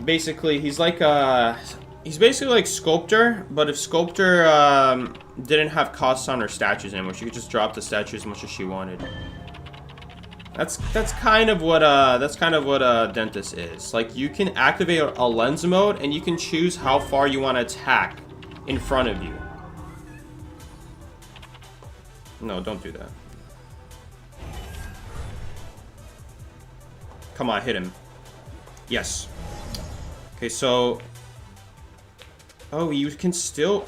basically, he's basically like Sculptor, but if Sculptor, didn't have costs on her statues anymore, she could just drop the statue as much as she wanted. That's kind of what Dentist is. Like, you can activate a lens mode, and you can choose how far you want to attack in front of you. No, don't do that. Come on, hit him. Yes. Okay, so... Oh, you can still...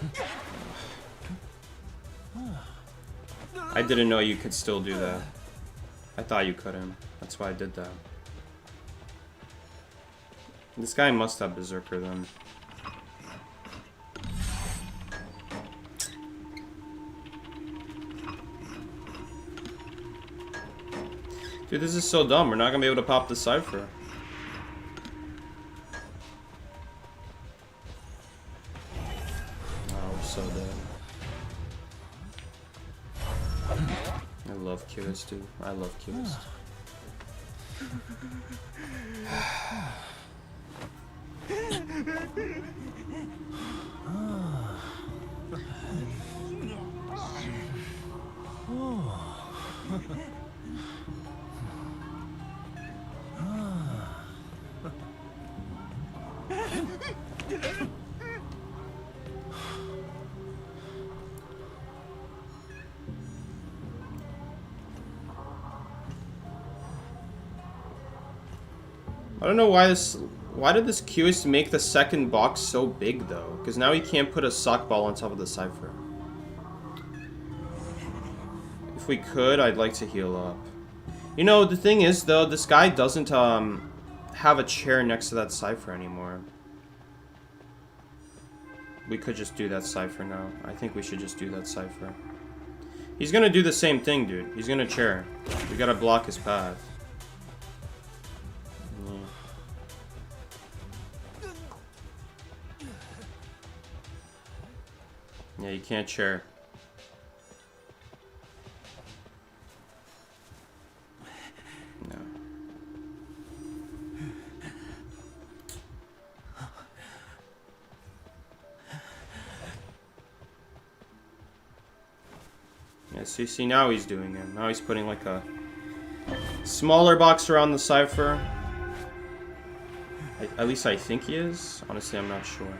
I didn't know you could still do that. I thought you couldn't. That's why I did that. This guy must have Berserker then. Dude, this is so dumb. We're not gonna be able to pop the cipher. Oh, we're so dead. I love Cubist, dude. I love Cubist. I don't know why did this Cubist make the second box so big though? Because now he can't put a sock ball on top of the cipher. If we could, I'd like to heal up. You know, the thing is, though, this guy doesn't, have a chair next to that Cypher anymore. We could just do that Cypher now. I think we should just do that Cypher. He's gonna do the same thing, dude. He's gonna chair. We gotta block his path. Yeah, you can't chair. No. Yeah, so you see, now he's doing it. Now he's putting like a smaller box around the Cypher. At least I think he is. Honestly, I'm not sure.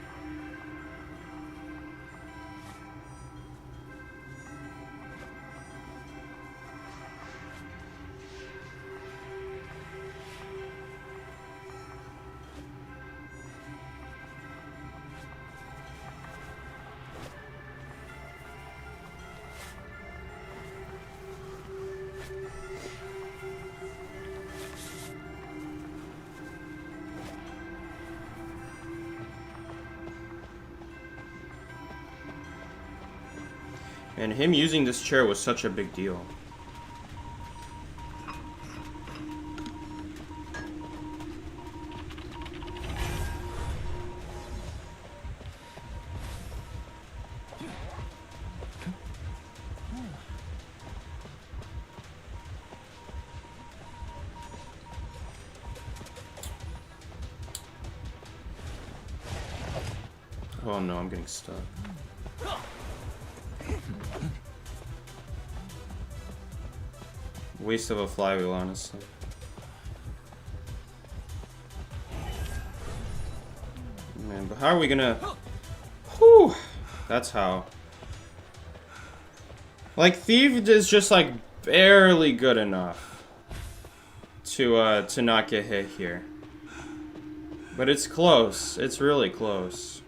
And him using this chair was such a big deal. Oh no, I'm getting stuck. Waste of a flywheel, honestly. Man, but how are we gonna... Whew! That's how. Like, Thief is just, like, barely good enough to not get hit here. But it's close. It's really close.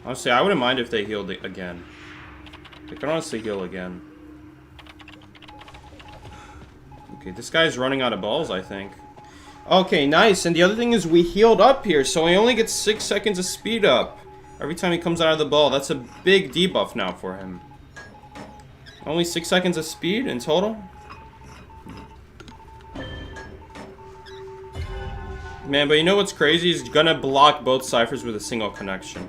Honestly, I wouldn't mind if they healed it again. They could honestly heal again. Okay, this guy's running out of balls, I think. Okay, nice. And the other thing is we healed up here, so he only gets 6 seconds of speed up every time he comes out of the ball. That's a big debuff now for him. Only 6 seconds of speed in total? Man, but you know what's crazy? He's gonna block both Cyphers with a single connection.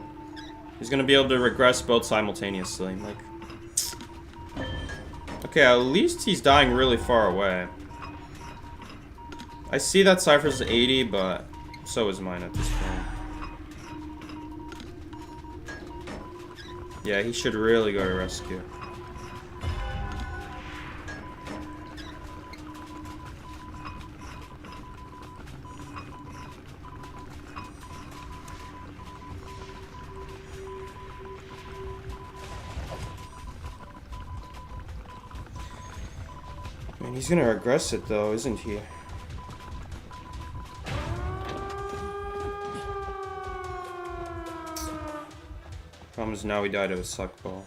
He's gonna be able to regress both simultaneously. Like, okay, at least he's dying really far away. I see that Cypher's 80, but so is mine at this point. Yeah, he should really go to rescue. Man, he's gonna regress it though, isn't he? Problem is now he died of a suck ball.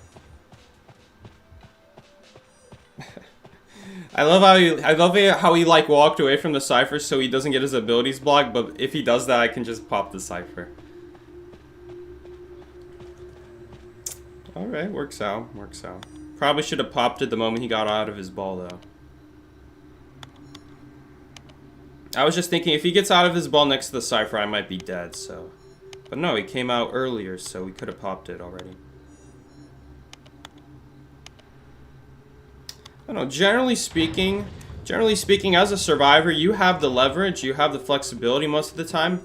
I love how he like walked away from the Cypher so he doesn't get his abilities blocked, but if he does that I can just pop the Cypher. Alright, works out, works out. Probably should have popped it the moment he got out of his ball though. I was just thinking, if he gets out of his ball next to the Cypher, I might be dead, so... But no, he came out earlier, so we could have popped it already. I don't know, generally speaking, as a survivor, you have the leverage, you have the flexibility most of the time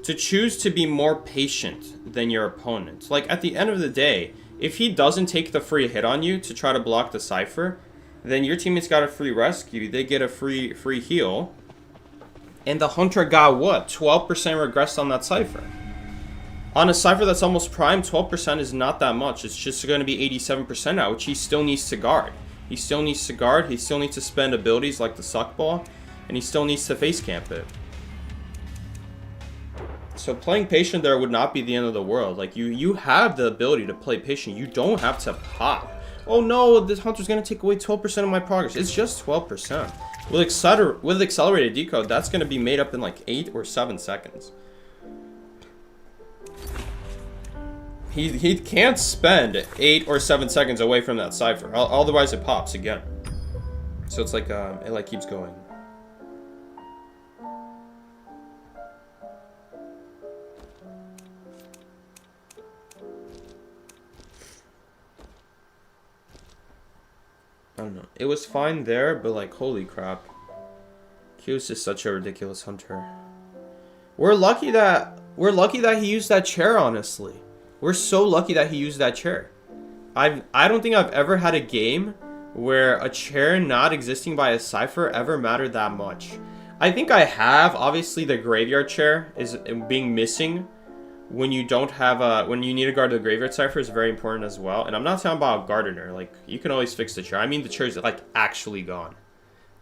to choose to be more patient than your opponent. Like, at the end of the day, if he doesn't take the free hit on you to try to block the Cypher, then your teammates got a free rescue, they get a free heal. And the Hunter got what? 12% regressed on that Cypher. On a Cypher that's almost prime, 12% is not that much. It's just going to be 87% now, which he still needs to guard. He still needs to guard, he still needs to spend abilities like the suck ball, and he still needs to face camp it. So playing patient there would not be the end of the world. Like, you have the ability to play patient. You don't have to pop. Oh no, this Hunter's going to take away 12% of my progress. It's just 12%. With accelerated decode, that's going to be made up in like 8 or 7 seconds. He can't spend 8 or 7 seconds away from that cipher, otherwise it pops again. So it's like it like keeps going. I don't know. It was fine there, but like, holy crap. Q's is such a ridiculous hunter. We're lucky that he used that chair, honestly. We're so lucky that he used that chair. I don't think I've ever had a game where a chair not existing by a cipher ever mattered that much. I think I have. Obviously, the graveyard chair is being missing when you don't have when you need to guard the graveyard cipher is very important as well. And I'm not talking about gardener. Like, you can always fix the chair. I mean, the chair is like actually gone.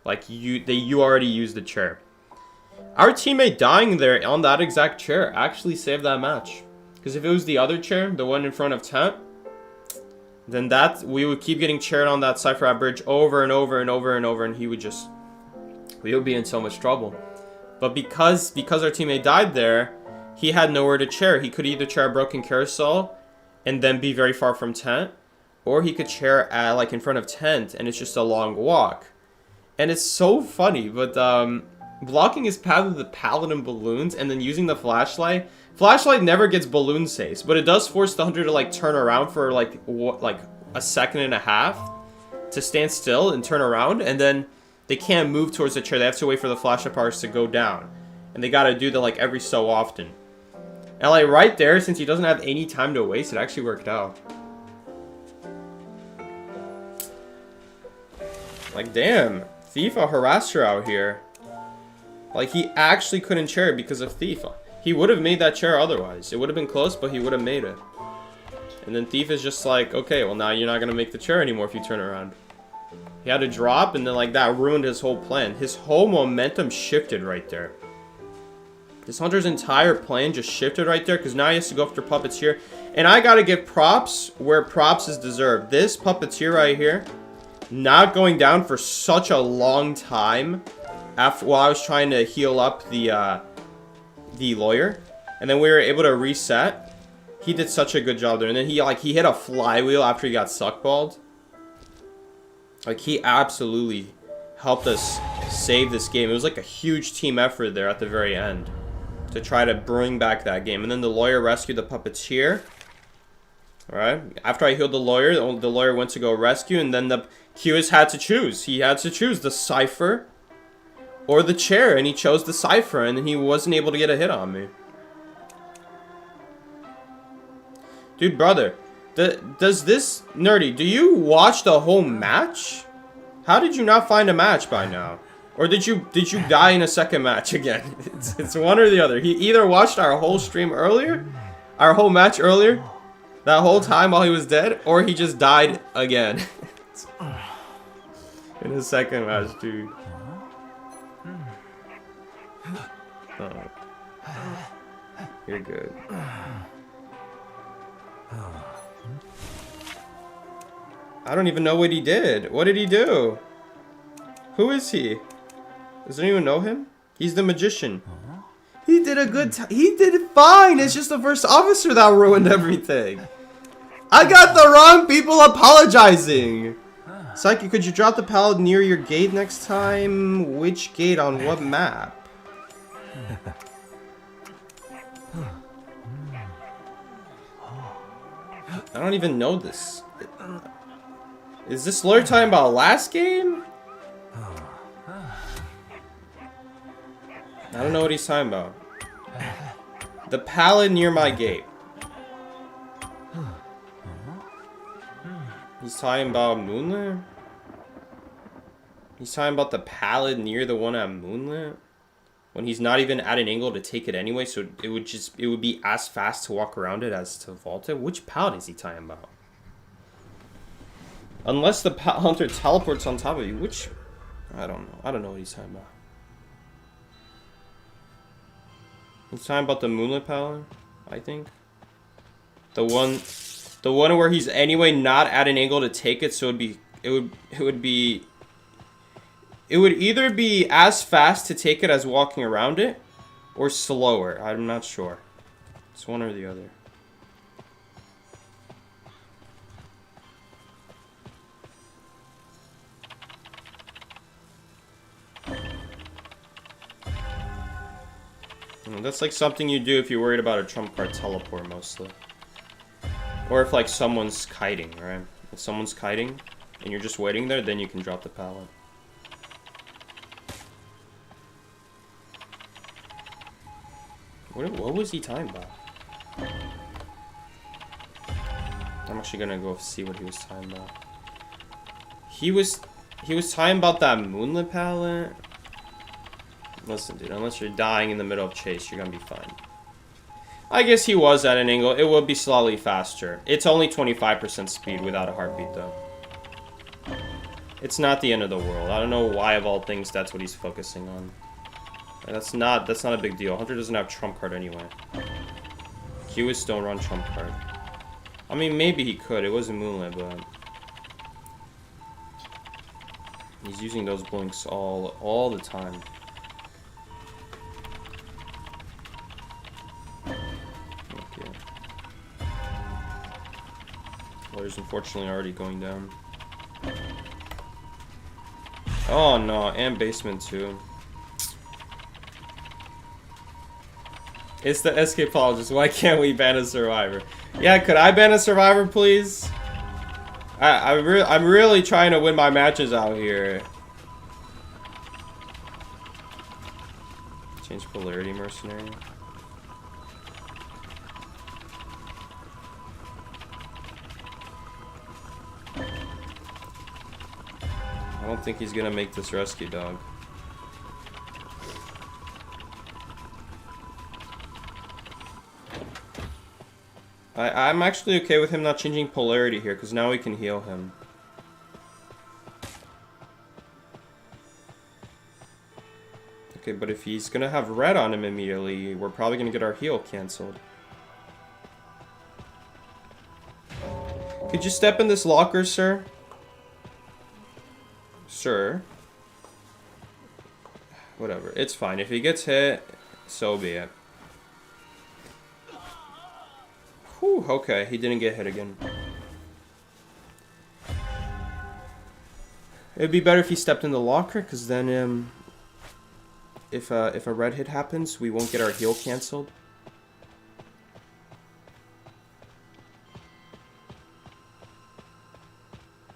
Like you already used the chair. Our teammate dying there on that exact chair actually saved that match. Because if it was the other chair, the one in front of Tent, then we would keep getting chaired on that cipher at bridge over and over and over and over, and we would be in so much trouble. But because our teammate died there, he had nowhere to chair. He could either chair a broken carousel and then be very far from Tent, or he could chair at like in front of Tent and it's just a long walk. And it's so funny, but blocking his path with the paladin balloons and then using the flashlight. Flashlight never gets balloon saves, but it does force the hunter to like turn around for like a second and a half to stand still and turn around, and then they can't move towards the chair. They have to wait for the flashlight powers to go down, and they gotta do that like every so often. And like right there, since he doesn't have any time to waste, it actually worked out. Like damn, Thief harassed her out here. Like he actually couldn't chair it because of Thief. He would have made that chair otherwise. It would have been close, but he would have made it. And then Thief is just like, okay, well now you're not going to make the chair anymore if you turn around. He had to drop, and then like that ruined his whole plan. His whole momentum shifted right there. This hunter's entire plan just shifted right there, because now he has to go after Puppeteer. And I got to give props where props is deserved. This Puppeteer right here, not going down for such a long time while I was trying to heal up the lawyer, and then we were able to reset. He did such a good job there, and then he hit a flywheel after he got suckballed. Like he absolutely helped us save this game. It was like a huge team effort there at the very end to try to bring back that game. And then the lawyer rescued the Puppeteer. All right, after I healed the lawyer went to go rescue, and then the QS had to choose. He had to choose the cipher or the chair, and he chose the cipher, and then he wasn't able to get a hit on me. Dude, brother, does this nerdy? Do you watch the whole match? How did you not find a match by now? Or did you die in a second match again? It's one or the other. He either watched our whole stream earlier, our whole match earlier, that whole time while he was dead, or he just died again. In a second match, dude. Oh. You're good. I don't even know what he did. What did he do? Who is he? Does anyone know him? He's the magician. He did a good he did fine. It's just the first officer that ruined everything. I got the wrong people apologizing. Psyche, could you drop the pallet near your gate next time? Which gate on what map? I don't even know this. Is this lawyer talking about last game? I don't know what he's talking about. The pallet near my gate. He's talking about Moonlit? He's talking about the pallet near the one at Moonlit? When he's not even at an angle to take it anyway, so it would be as fast to walk around it as to vault it? Which pallet is he talking about? Unless the hunter teleports on top of you, which... I don't know. I don't know what he's talking about. He's talking about the Moonlit pallet, I think. The one where he's anyway not at an angle to take it, so it would be It would either be as fast to take it as walking around it, or slower. I'm not sure. It's one or the other. That's like something you do if you're worried about a trump card teleport, mostly. Or if like someone's kiting, right? If someone's kiting and you're just waiting there, then you can drop the pallet. What was he time about? I'm actually gonna go see what he was time about. He was time about that moonlit pallet. Listen, dude, unless you're dying in the middle of chase, you're gonna be fine. I guess he was at an angle. It would be slightly faster. It's only 25% speed without a heartbeat, though. It's not the end of the world. I don't know why, of all things, that's what he's focusing on. That's not a big deal. Hunter doesn't have trump card anyway. Q-is don't run trump card. I mean, maybe he could. It wasn't moonlit, but he's using those blinks all the time. Okay. Player's unfortunately already going down. Oh no, and basement too. It's the escapologist. Why can't we ban a survivor? Yeah, could I ban a survivor, please? I'm really trying to win my matches out here. Change polarity, mercenary. I don't think he's gonna make this rescue dog. I'm actually okay with him not changing polarity here, because now we can heal him. Okay, but if he's gonna have red on him immediately, we're probably gonna get our heal cancelled. Could you step in this locker, sir? Sir. Whatever, it's fine. If he gets hit, so be it. Whew, okay, he didn't get hit again. It'd be better if he stepped in the locker, because then, if a red hit happens, we won't get our heal cancelled.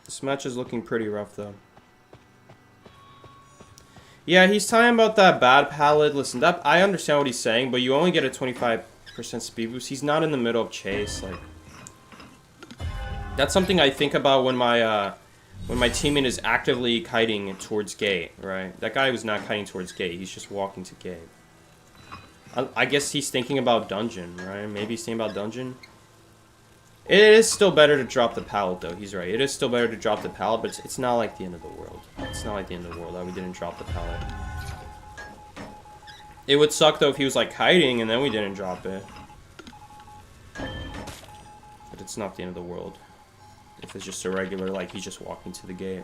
This match is looking pretty rough, though. Yeah, he's talking about that bad pallet. Listen, that I understand what he's saying, but you only get a 25% speed boost. He's not in the middle of chase. Like, that's something I think about when my teammate is actively kiting towards gate, right? That guy was not kiting towards gate. He's just walking to gate. I guess he's thinking about dungeon, right? Maybe he's thinking about dungeon. It is still better to drop the pallet, though. He's right. It is still better to drop the pallet, but it's not like the end of the world. It's not like the end of the world that we didn't drop the pallet. It would suck, though, if he was, like, hiding and then we didn't drop it. But it's not the end of the world. If it's just a regular, like, he's just walking to the gate.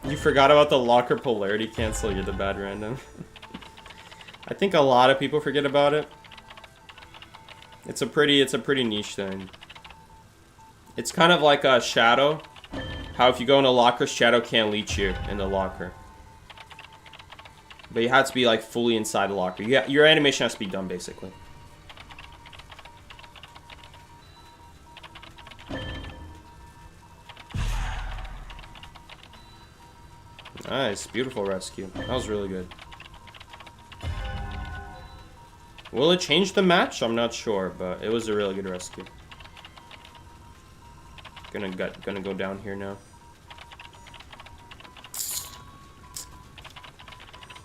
You forgot about the locker polarity cancel. You're the bad random. I think a lot of people forget about it. It's a pretty niche thing. It's kind of like a Shadow. How if you go in a locker, Shadow can't leech you in the locker. But you have to be like fully inside the locker. Yeah, your animation has to be done basically. Nice, beautiful rescue. That was really good. Will it change the match? I'm not sure, but it was a really good rescue. Gonna go down here now.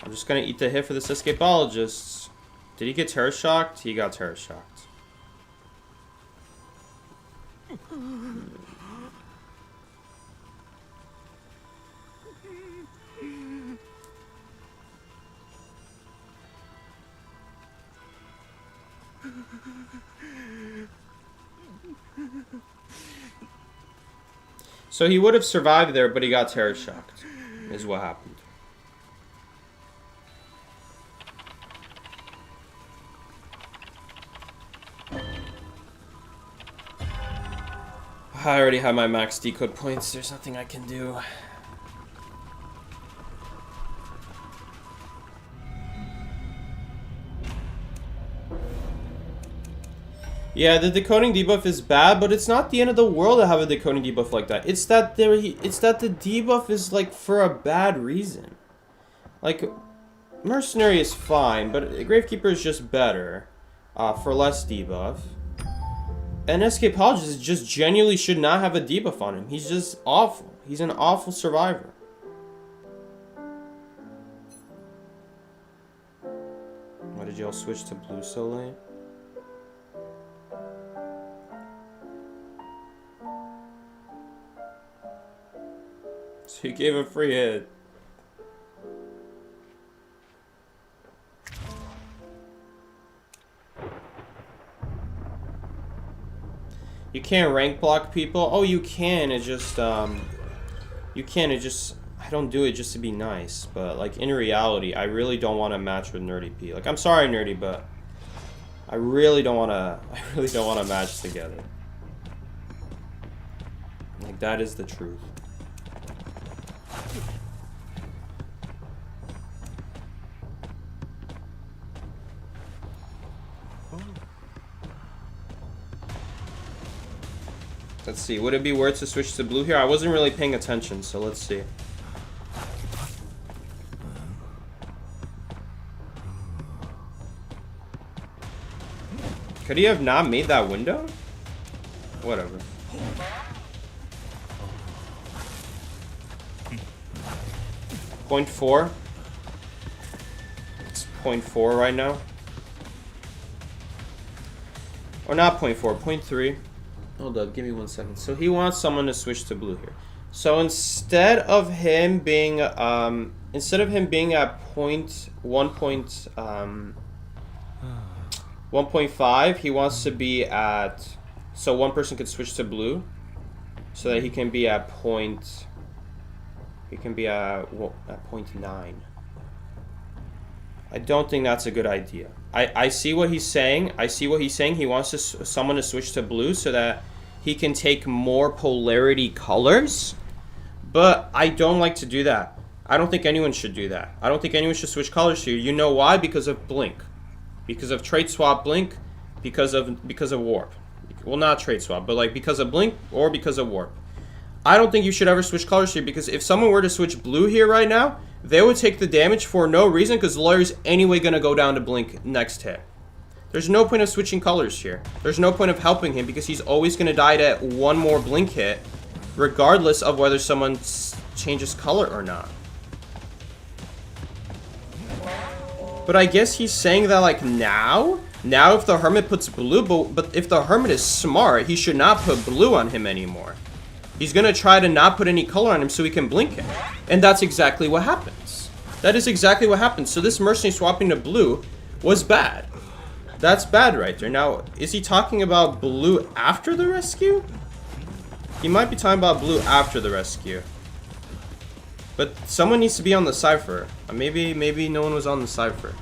I'm just gonna eat the hit for this escapologist. Did he get terror shocked? He got terror shocked. So he would have survived there, but he got terror shocked, is what happened. I already have my max decode points. There's nothing I can do. Yeah, the decoding debuff is bad, but it's not the end of the world to have a decoding debuff like that. It's that the debuff is like for a bad reason. Like, Mercenary is fine, but Gravekeeper is just better for less debuff. And Escapologist just genuinely should not have a debuff on him. He's just awful. He's an awful survivor. Why did y'all switch to blue so late? So you gave a free hit. You can't rank block people. Oh, you can. It just, you can. It just, I don't do it just to be nice. But, like, in reality, I really don't want to match with Nerdy P. Like, I'm sorry, Nerdy, but I really don't want to match together. Like, that is the truth. Let's see. Would it be worth to switch to blue here? I wasn't really paying attention, so let's see. Could he have not made that window? Whatever. .4. It's .4 right now. Or not .4, .3. Hold up, give me 1 second. So he wants someone to switch to blue here. So instead of him being at .1 1.5, he wants to be at, so one person could switch to blue, so that he can be at .9. I don't think that's a good idea. I see what he's saying. He wants someone to switch to blue so that he can take more polarity colors. But I don't like to do that. I don't think anyone should do that. I don't think anyone should switch colors here. You know why? Because of Blink. Because of Trade Swap Blink. Because of Warp. Well, not Trade Swap, but like because of Blink or because of Warp. I don't think you should ever switch colors here, because if someone were to switch blue here right now, they would take the damage for no reason, because the lawyer's anyway going to go down to blink next hit. There's no point of switching colors here. There's no point of helping him, because he's always going to die to one more blink hit, regardless of whether someone changes color or not. But I guess he's saying that, like, now if the Hermit puts blue, but if the Hermit is smart, he should not put blue on him anymore. He's going to try to not put any color on him so he can blink him. And that's exactly what happens. That is exactly what happens. So this Mercenary swapping to blue was bad. That's bad right there. Now, is he talking about blue after the rescue? He might be talking about blue after the rescue. But someone needs to be on the Cypher. Maybe no one was on the Cypher.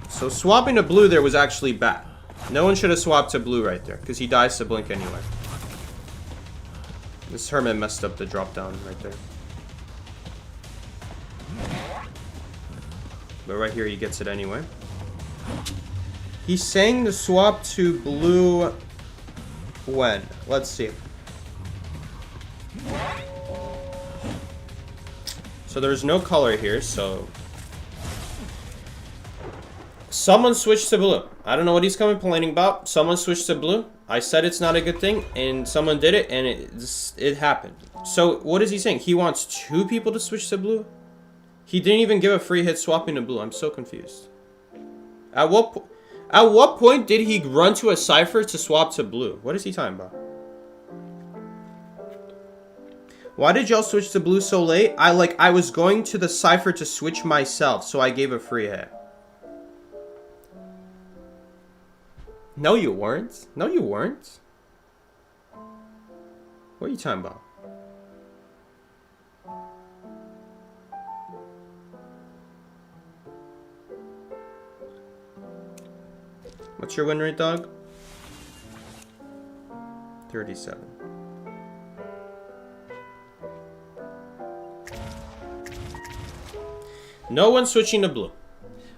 So swapping to blue there was actually bad. No one should have swapped to blue right there, because he dies to blink anyway. This Hermit messed up the drop down right there. But right here he gets it anyway. He's saying to swap to blue when? Let's see. So there's no color here, so someone switched to blue. I don't know what he's complaining about. Someone switched to blue. I said it's not a good thing, and someone did it, and it happened. So what is he saying? He wants 2 people to switch to blue? He didn't even give a free hit swapping to blue. I'm so confused. At what point did he run to a Cypher to swap to blue? What is he talking about? Why did y'all switch to blue so late? I was going to the Cypher to switch myself, so I gave a free hit. No, you weren't. No, you weren't. What are you talking about? What's your win rate, dog? 37. No one's switching to blue.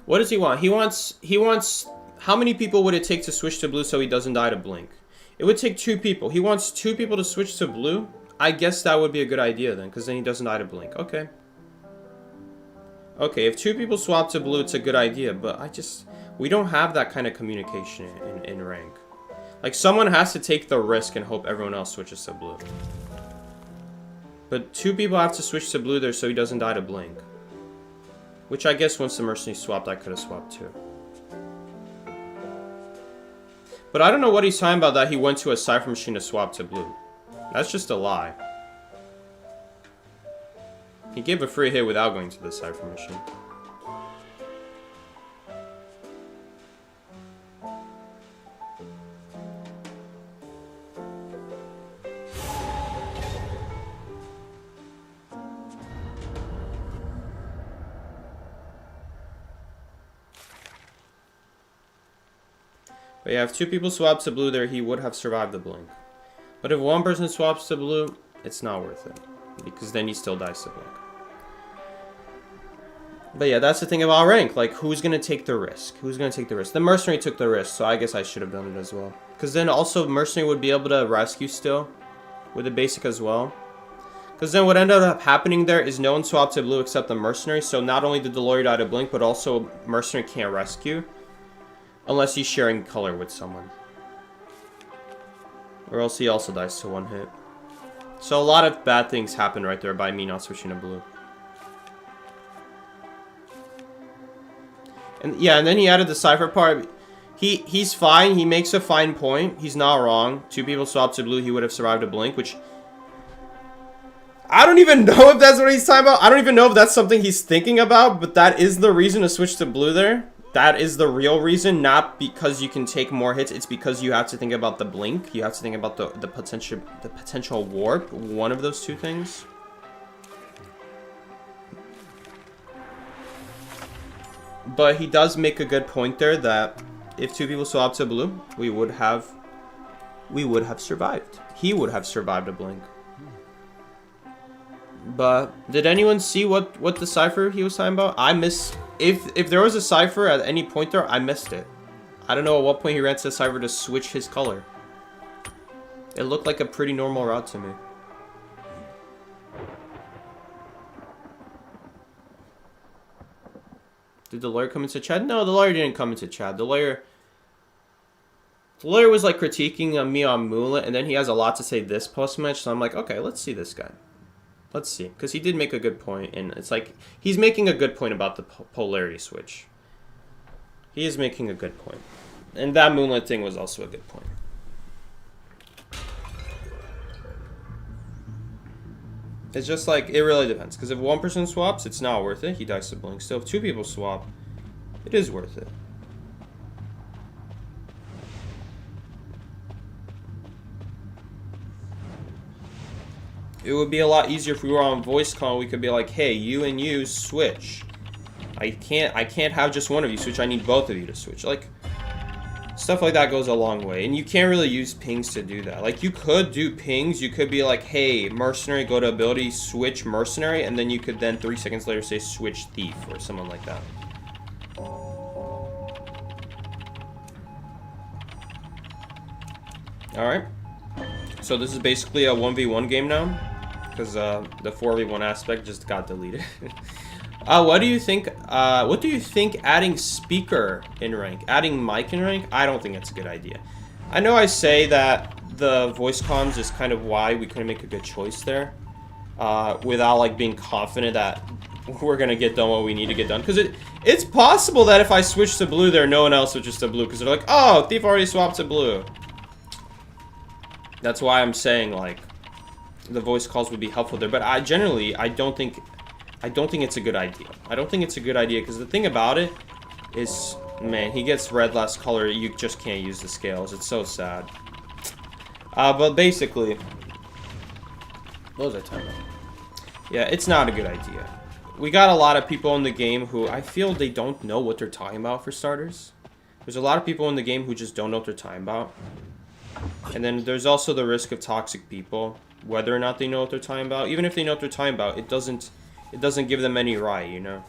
What does he want? He wants, how many people would it take to switch to blue so he doesn't die to blink? It would take 2 people. He wants 2 people to switch to blue? I guess that would be a good idea then, because then he doesn't die to blink. Okay. Okay, if 2 people swap to blue, it's a good idea, but we don't have that kind of communication in rank. Like, someone has to take the risk and hope everyone else switches to blue. But 2 people have to switch to blue there so he doesn't die to blink. Which I guess once the mercenary swapped, I could have swapped too. But I don't know what he's talking about that he went to a Cypher machine to swap to blue. That's just a lie. He gave a free hit without going to the Cypher machine. But yeah, if 2 people swap to blue there, he would have survived the blink. But if 1 person swaps to blue, it's not worth it. Because then he still dies to blink. But yeah, that's the thing about rank. Like, who's going to take the risk? Who's going to take the risk? The mercenary took the risk, so I guess I should have done it as well. Because then also, mercenary would be able to rescue still. With the basic as well. Because then what ended up happening there is no one swapped to blue except the mercenary. So not only did the lawyer die to blink, but also mercenary can't rescue. Unless he's sharing color with someone. Or else he also dies to 1 hit. So a lot of bad things happen right there by me not switching to blue. And yeah, and then he added the Cypher part. He's fine. He makes a fine point. He's not wrong. 2 people swapped to blue, he would have survived a blink, which... I don't even know if that's what he's talking about. I don't even know if that's something he's thinking about, but that is the reason to switch to blue there. That is the real reason, not because you can take more hits. It's because you have to think about the blink. You have to think about the potential warp. One of those 2 things. But he does make a good point there that if 2 people swap to blue, we would have survived. He would have survived a blink. But did anyone see what the Cypher he was talking about? I missed. If there was a Cypher at any point there, I missed it. I don't know at what point he ran to the Cypher to switch his color. It looked like a pretty normal route to me. Did the lawyer come into chat? No, the lawyer didn't come into chat. The lawyer was like critiquing me on Moonlit, and then he has a lot to say this post-match, so I'm like, okay, let's see this guy. Let's see, because he did make a good point, and it's like, he's making a good point about the polarity switch. He is making a good point. And that Moonlit thing was also a good point. It's just like, it really depends, because if 1 person swaps, it's not worth it, he dies to blink. So if 2 people swap, it is worth it. It would be a lot easier if we were on voice call. We could be like, hey, you and you switch. I can't have just one of you switch. I need both of you to switch. Like, stuff like that goes a long way. And you can't really use pings to do that. Like, you could do pings. You could be like, hey, mercenary, go to ability, switch mercenary. And then you could then 3 seconds later say switch thief or someone like that. Alright. So this is basically a 1v1 game now. Because the 4v1 aspect just got deleted. What do you think? What do you think adding speaker in rank, adding mic in rank? I don't think it's a good idea. I know I say that the voice comms is kind of why we couldn't make a good choice there, without like being confident that we're gonna get done what we need to get done. Because it's possible that if I switch to blue there, no one else switches to blue because they're like, oh, thief already swapped to blue. That's why I'm saying like the voice calls would be helpful there. But I don't think it's a good idea. I don't think it's a good idea because the thing about it is, man, he gets red less color. You just can't use the scales. It's so sad. But basically, What was I talking about? Yeah, it's not a good idea. We got a lot of people in the game who I feel they don't know what they're talking about, for starters. There's a lot of people in the game who just don't know what they're talking about. And then there's also the risk of toxic people, whether or not they know what they're talking about. Even if they know what they're talking about, it doesn't give them any right, you know?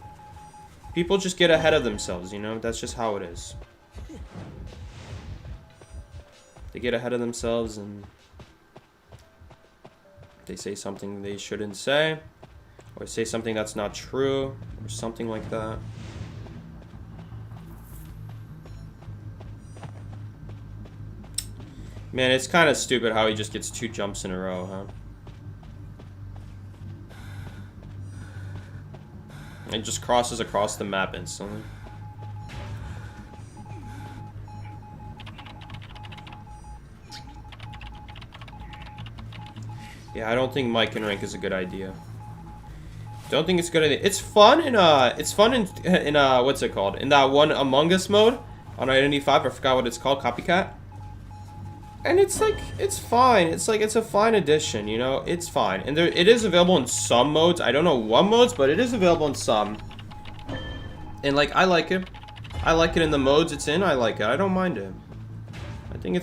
People just get ahead of themselves, you know? That's just how it is. They get ahead of themselves and they say something they shouldn't say, or say something that's not true, or something like that. Man, it's kind of stupid how he just gets 2 jumps in a row, huh? It just crosses across the map instantly. Yeah, I don't think Mike and rank is a good idea. Don't think it's a good idea. It's fun in what's it called? In that one Among Us mode on Identity 5. I forgot what it's called, Copycat. And it's like, it's fine. It's like, it's a fine addition, you know? It's fine. And it is available in some modes. I don't know what modes, but it is available in some. And like, I like it. I like it in the modes it's in. I like it. I don't mind it. I think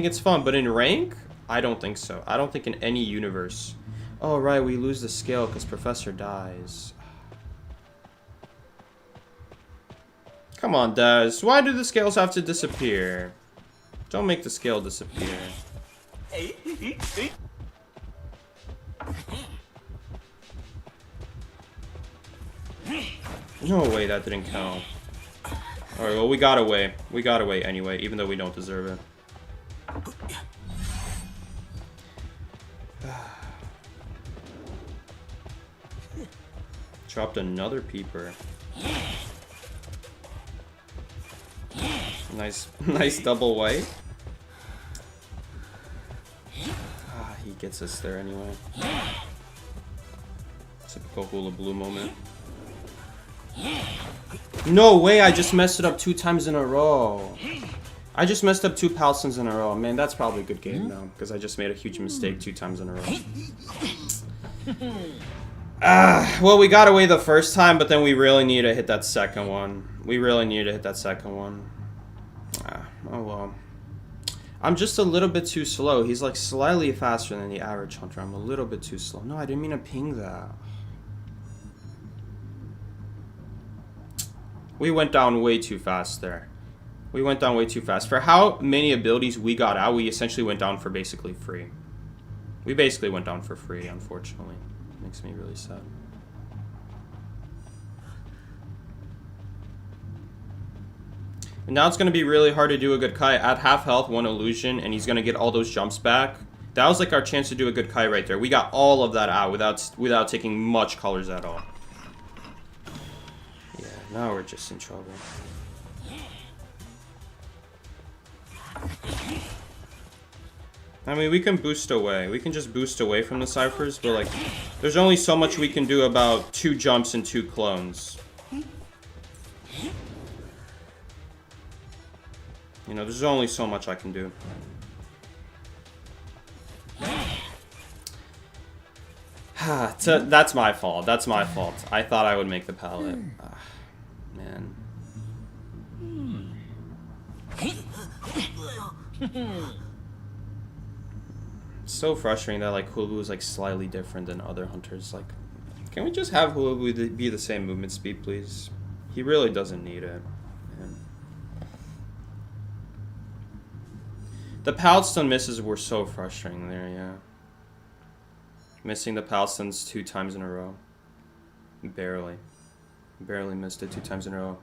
it's fun, but in rank, I don't think so. I don't think in any universe. Oh, right, we lose the scale because Professor dies. Come on, Des. Why do the scales have to disappear? Don't make the scale disappear. No way that didn't count. Alright, well, we got away. We got away anyway, even though we don't deserve it. Chopped another peeper. Nice double white. Ah, he gets us there anyway. Typical Hula Blue moment. No way, I just messed it up 2 times in a row. I just messed up 2 Palsons in a row. Man, that's probably a good game now, because I just made a huge mistake 2 times in a row. Well, we got away the first time, but then we really need to hit that second one. Oh well. I'm just a little bit too slow. He's like slightly faster than the average hunter. I'm a little bit too slow. No, I didn't mean to ping that. We went down way too fast there. We went down way too fast. For how many abilities we got out, we essentially went down for basically free. We basically went down for free, unfortunately. Makes me really sad. And now it's going to be really hard to do a good Kai. At half health, 1 illusion, and he's going to get all those jumps back. That was like our chance to do a good Kai right there. We got all of that out without taking much colors at all. Yeah, now we're just in trouble. I mean, we can boost away. We can just boost away from the ciphers, but like, there's only so much we can do about 2 jumps and 2 clones. You know, there's only so much I can do. That's my fault. That's my fault. I thought I would make the palette. Man. It's so frustrating that like Hulu is like slightly different than other hunters. Like, can we just have Hulu be the same movement speed, please? He really doesn't need it. Man. The Palstone misses were so frustrating there, yeah. Missing the Palstones 2 times in a row. Barely. Barely missed it 2 times in a row.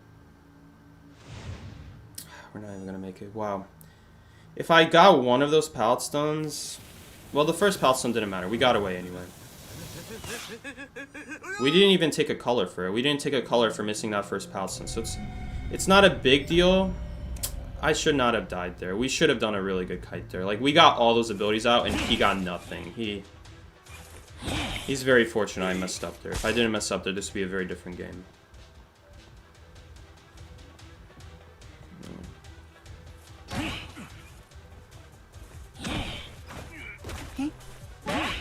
We're not even gonna make it. Wow. If I got one of those pallet stones... Well, the first pallet stone didn't matter. We got away anyway. We didn't even take a color for it. We didn't take a color for missing that first pallet stone. So it's not a big deal. I should not have died there. We should have done a really good kite there. Like, we got all those abilities out, and he got nothing. He's very fortunate I messed up there. If I didn't mess up there, this would be a very different game.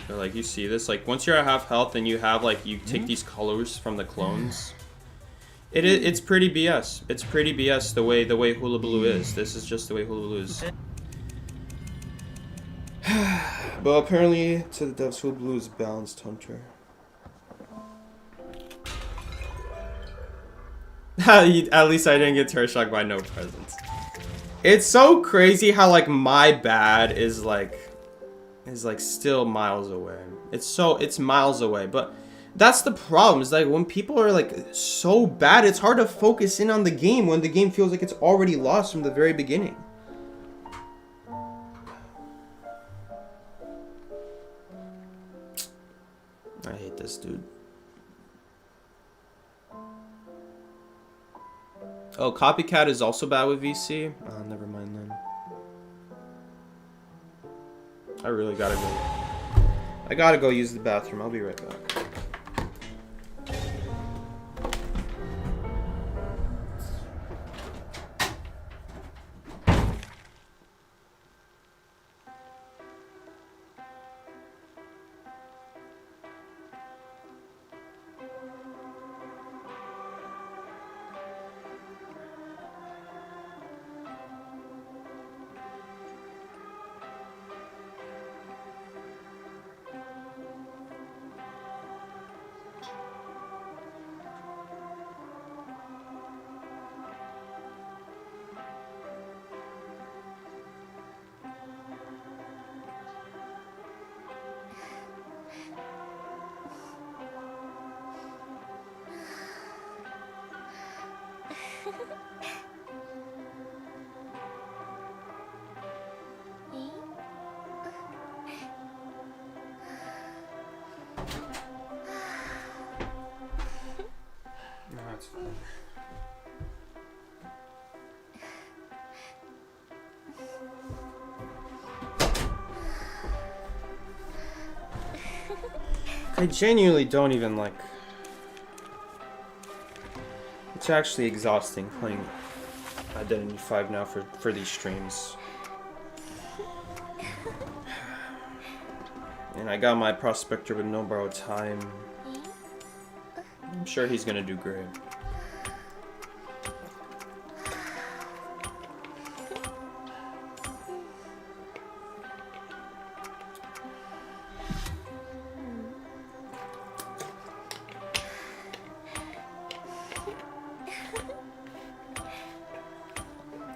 Or, like, you see this? Like, once you're at half health and you have, like, you take these colors from the clones. It's pretty BS. It's pretty BS the way Hullabaloo is. This is just the way Hullabaloo is. But apparently, to the devs, Hullabaloo is balanced hunter. At least I didn't get terror shocked by no presents. It's so crazy how like my bad is like still miles away. It's miles away, but that's the problem. Is like when people are like so bad, it's hard to focus in on the game when the game feels like it's already lost from the very beginning. I hate this dude. Oh, Copycat is also bad with VC? Oh, never mind then. I really gotta go. I gotta go use the bathroom. I'll be right back. No, it's fine. I genuinely don't even like. It's actually exhausting playing Identity 5 now for these streams. And I got my prospector with no borrowed time. I'm sure he's gonna do great.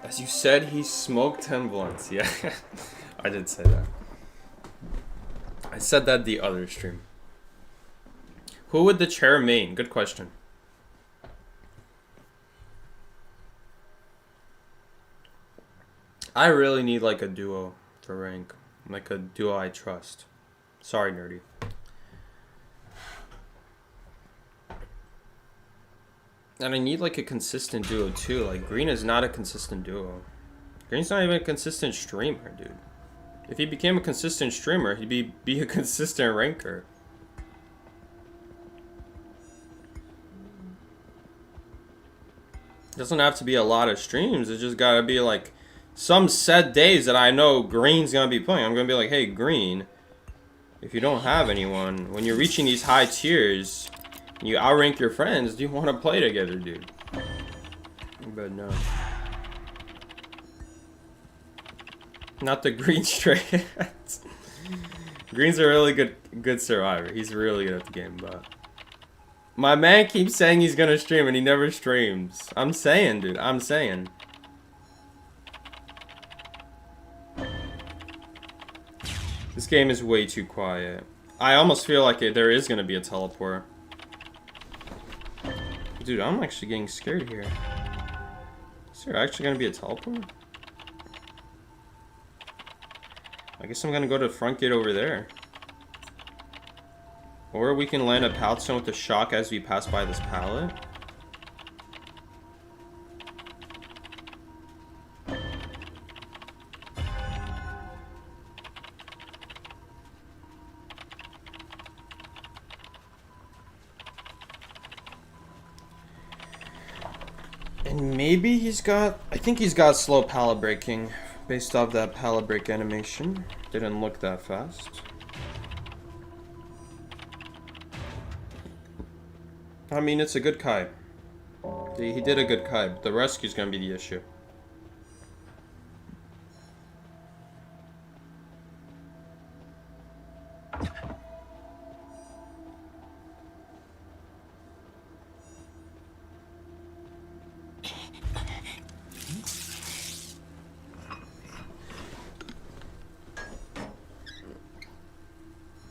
As you said, he smoked 10 blunts. Yeah, I did say that. I said that the other stream. Who would the chair main? Good question. I really need like a duo for rank. Like a duo I trust. Sorry, nerdy. And I need like a consistent duo too. Like Green is not a consistent duo. Green's not even a consistent streamer, dude. If he became a consistent streamer, he'd be a consistent ranker. It doesn't have to be a lot of streams. It's just gotta be like some set days that I know Green's gonna be playing. I'm gonna be like, hey, Green, if you don't have anyone, when you're reaching these high tiers, you outrank your friends, do you want to play together, dude? But no. Not the Green straight. Green's a really good survivor. He's really good at the game, but my man keeps saying he's gonna stream and he never streams. I'm saying, dude. I'm saying. This game is way too quiet. I almost feel like there is gonna be a teleport. Dude, I'm actually getting scared here. Is there actually gonna be a teleport? I guess I'm gonna go to the front gate over there. Or we can land a pallet stone with the shock as we pass by this pallet. And maybe he's got, I think he's got slow pallet breaking based off that pallet break animation. Didn't look that fast. I mean, it's a good Kai. He did a good Kai, but the rescue's gonna be the issue.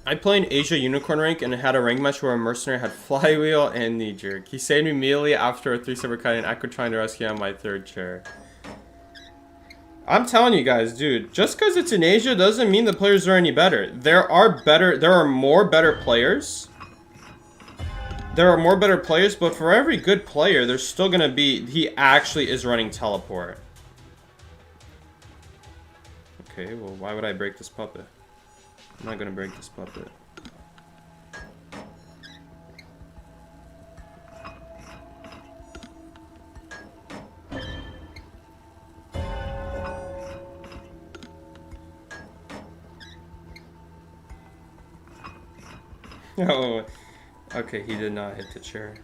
I played Asia Unicorn rank and had a rank match where a mercenary had flywheel and knee jerk. He saved me immediately after a 3-server cut and I could trying to rescue on my 3rd chair. I'm telling you guys, dude, just because it's in Asia doesn't mean the players are any better. There are more better players. There are more better players, but for every good player, there's still gonna be, he actually is running teleport. Okay, well, why would I break this puppet? I'm not gonna break this puppet. Oh, okay, he did not hit the chair.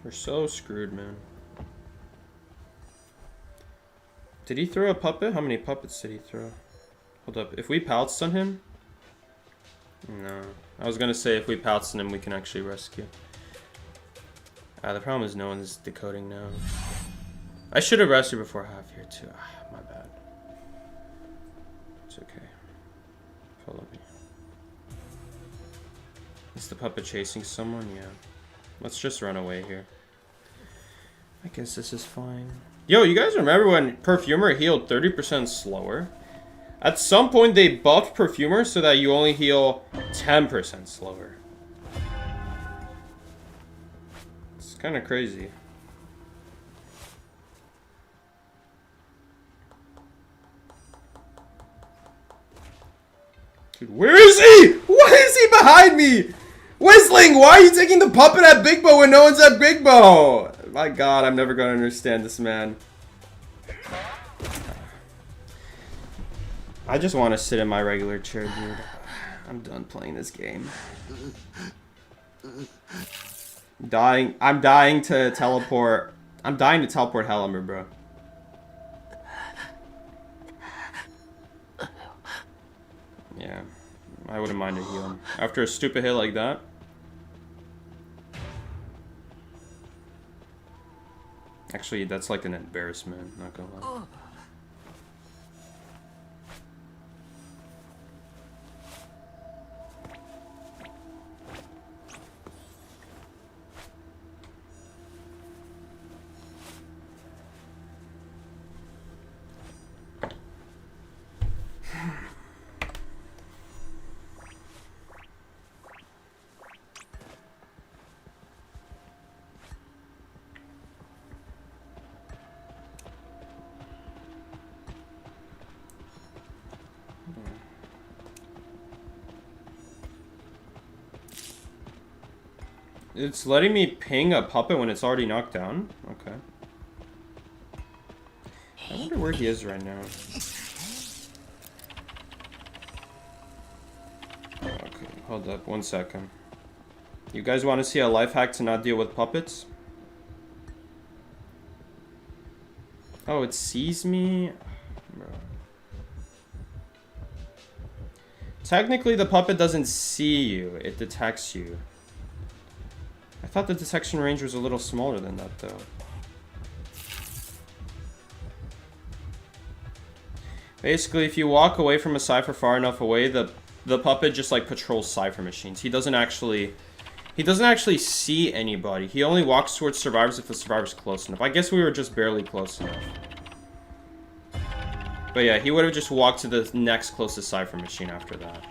We're so screwed, man. Did he throw a puppet? How many puppets did he throw? Hold up. If we pallet stun him? No. I was gonna say if we pallet stun him, we can actually rescue. The problem is no one's decoding now. I should have rescued before half here, too. My bad. It's okay. Follow me. Is the puppet chasing someone? Yeah. Let's just run away here. I guess this is fine. Yo, you guys remember when Perfumer healed 30% slower? At some point, they buffed Perfumer so that you only heal 10% slower. It's kind of crazy. Dude, where is he? Why is he behind me? Whistling, why are you taking the puppet at Big Bow when no one's at Big Bow? My god, I'm never gonna understand this man. I just want to sit in my regular chair, dude. I'm done playing this game. I'm dying to teleport. I'm dying to teleport Helmer, bro. Yeah, I wouldn't mind a heal. After a stupid hit like that. Actually, that's like an embarrassment, not gonna lie. It's letting me ping a puppet when it's already knocked down? Okay. I wonder where he is right now. Okay, hold up, 1 second. You guys want to see a life hack to not deal with puppets? Oh, it sees me? Bro. Technically, the puppet doesn't see you. It detects you. I thought the detection range was a little smaller than that, though. Basically, if you walk away from a Cypher far enough away, the puppet just like patrols Cypher machines. He doesn't actually see anybody. He only walks towards survivors if the survivor's close enough. I guess we were just barely close enough. But yeah, he would have just walked to the next closest Cypher machine after that.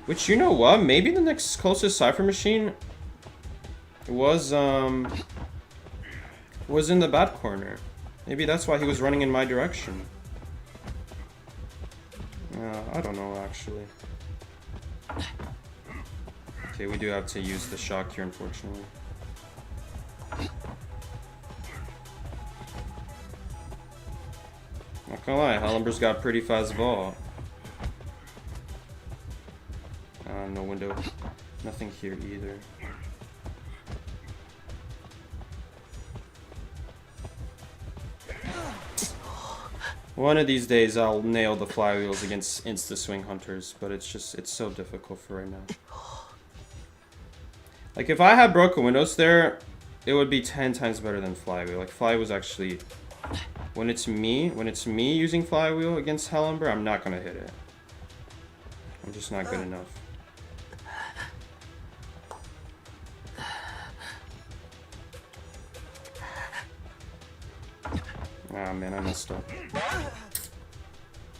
Which, you know what? Maybe the next closest Cypher machine was in the bad corner. Maybe that's why he was running in my direction. I don't know, actually. Okay, we do have to use the shock here, unfortunately. Not gonna lie, Hellenber's got pretty fast vault. No window. Nothing here either. One of these days I'll nail the flywheels against insta-swing hunters, but it's so difficult for right now. Like, if I had broken windows there, it would be 10 times better than flywheel. Like, flywheel's actually... When it's me using flywheel against Hellenber, I'm not gonna hit it. I'm just not good enough. Ah, man, I messed up.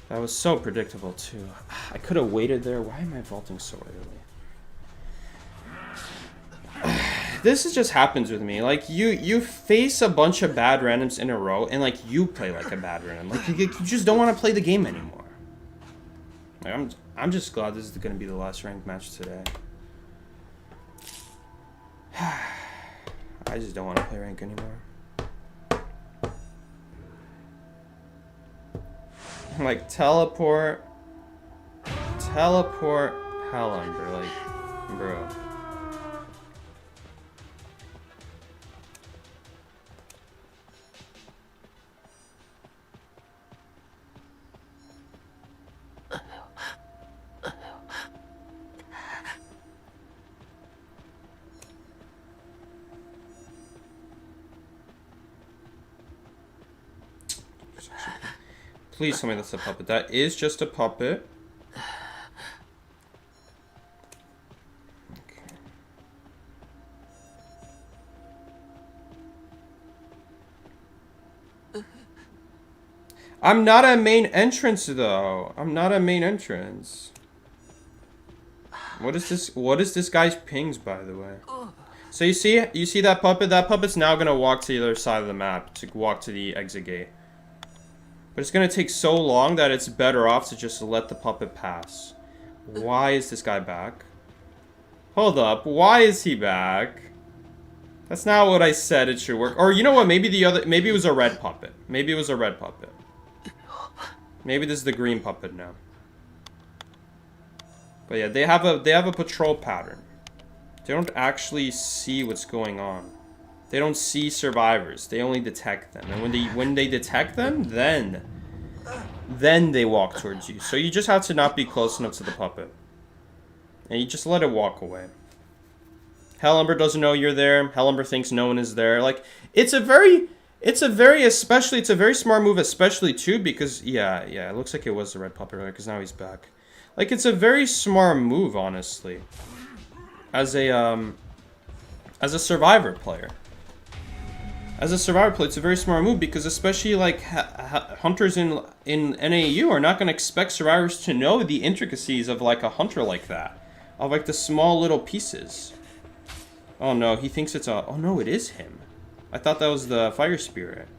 That was so predictable, too. I could have waited there. Why am I vaulting so early? This just happens with me. Like, you face a bunch of bad randoms in a row, and, like, you play like a bad random. Like, you just don't want to play the game anymore. Like, I'm just glad this is going to be the last ranked match today. I just don't want to play rank anymore. Like, teleport Hellenber, like, bro. Please tell me that's a puppet. That is just a puppet. Okay. I'm not a main entrance though. I'm not a main entrance. What is this guy's pings, by the way? So you see that puppet? That puppet's now gonna walk to the other side of the map to walk to the exit gate. But it's gonna take so long that it's better off to just let the puppet pass. Why is this guy back? Hold up, why is he back? That's not what I said it should work. Or you know what, maybe it was a red puppet. Maybe it was a red puppet. Maybe this is the green puppet now. But yeah, they have a patrol pattern. They don't actually see what's going on. They don't see survivors. They only detect them. And when they detect them, then they walk towards you. So you just have to not be close enough to the puppet. And you just let it walk away. Hellenber doesn't know you're there. Hellenber thinks no one is there. Like, it's a very smart move, especially too, because yeah, it looks like it was the red puppet earlier, because now he's back. Like, it's a very smart move, honestly. As a survivor player. As a survivor player, it's a very smart move, because especially, like, hunters in NAU are not going to expect survivors to know the intricacies of, like, a hunter like that. Of, like, the small little pieces. Oh, no, he thinks it's a... Oh, no, it is him. I thought that was the Fire Spirit.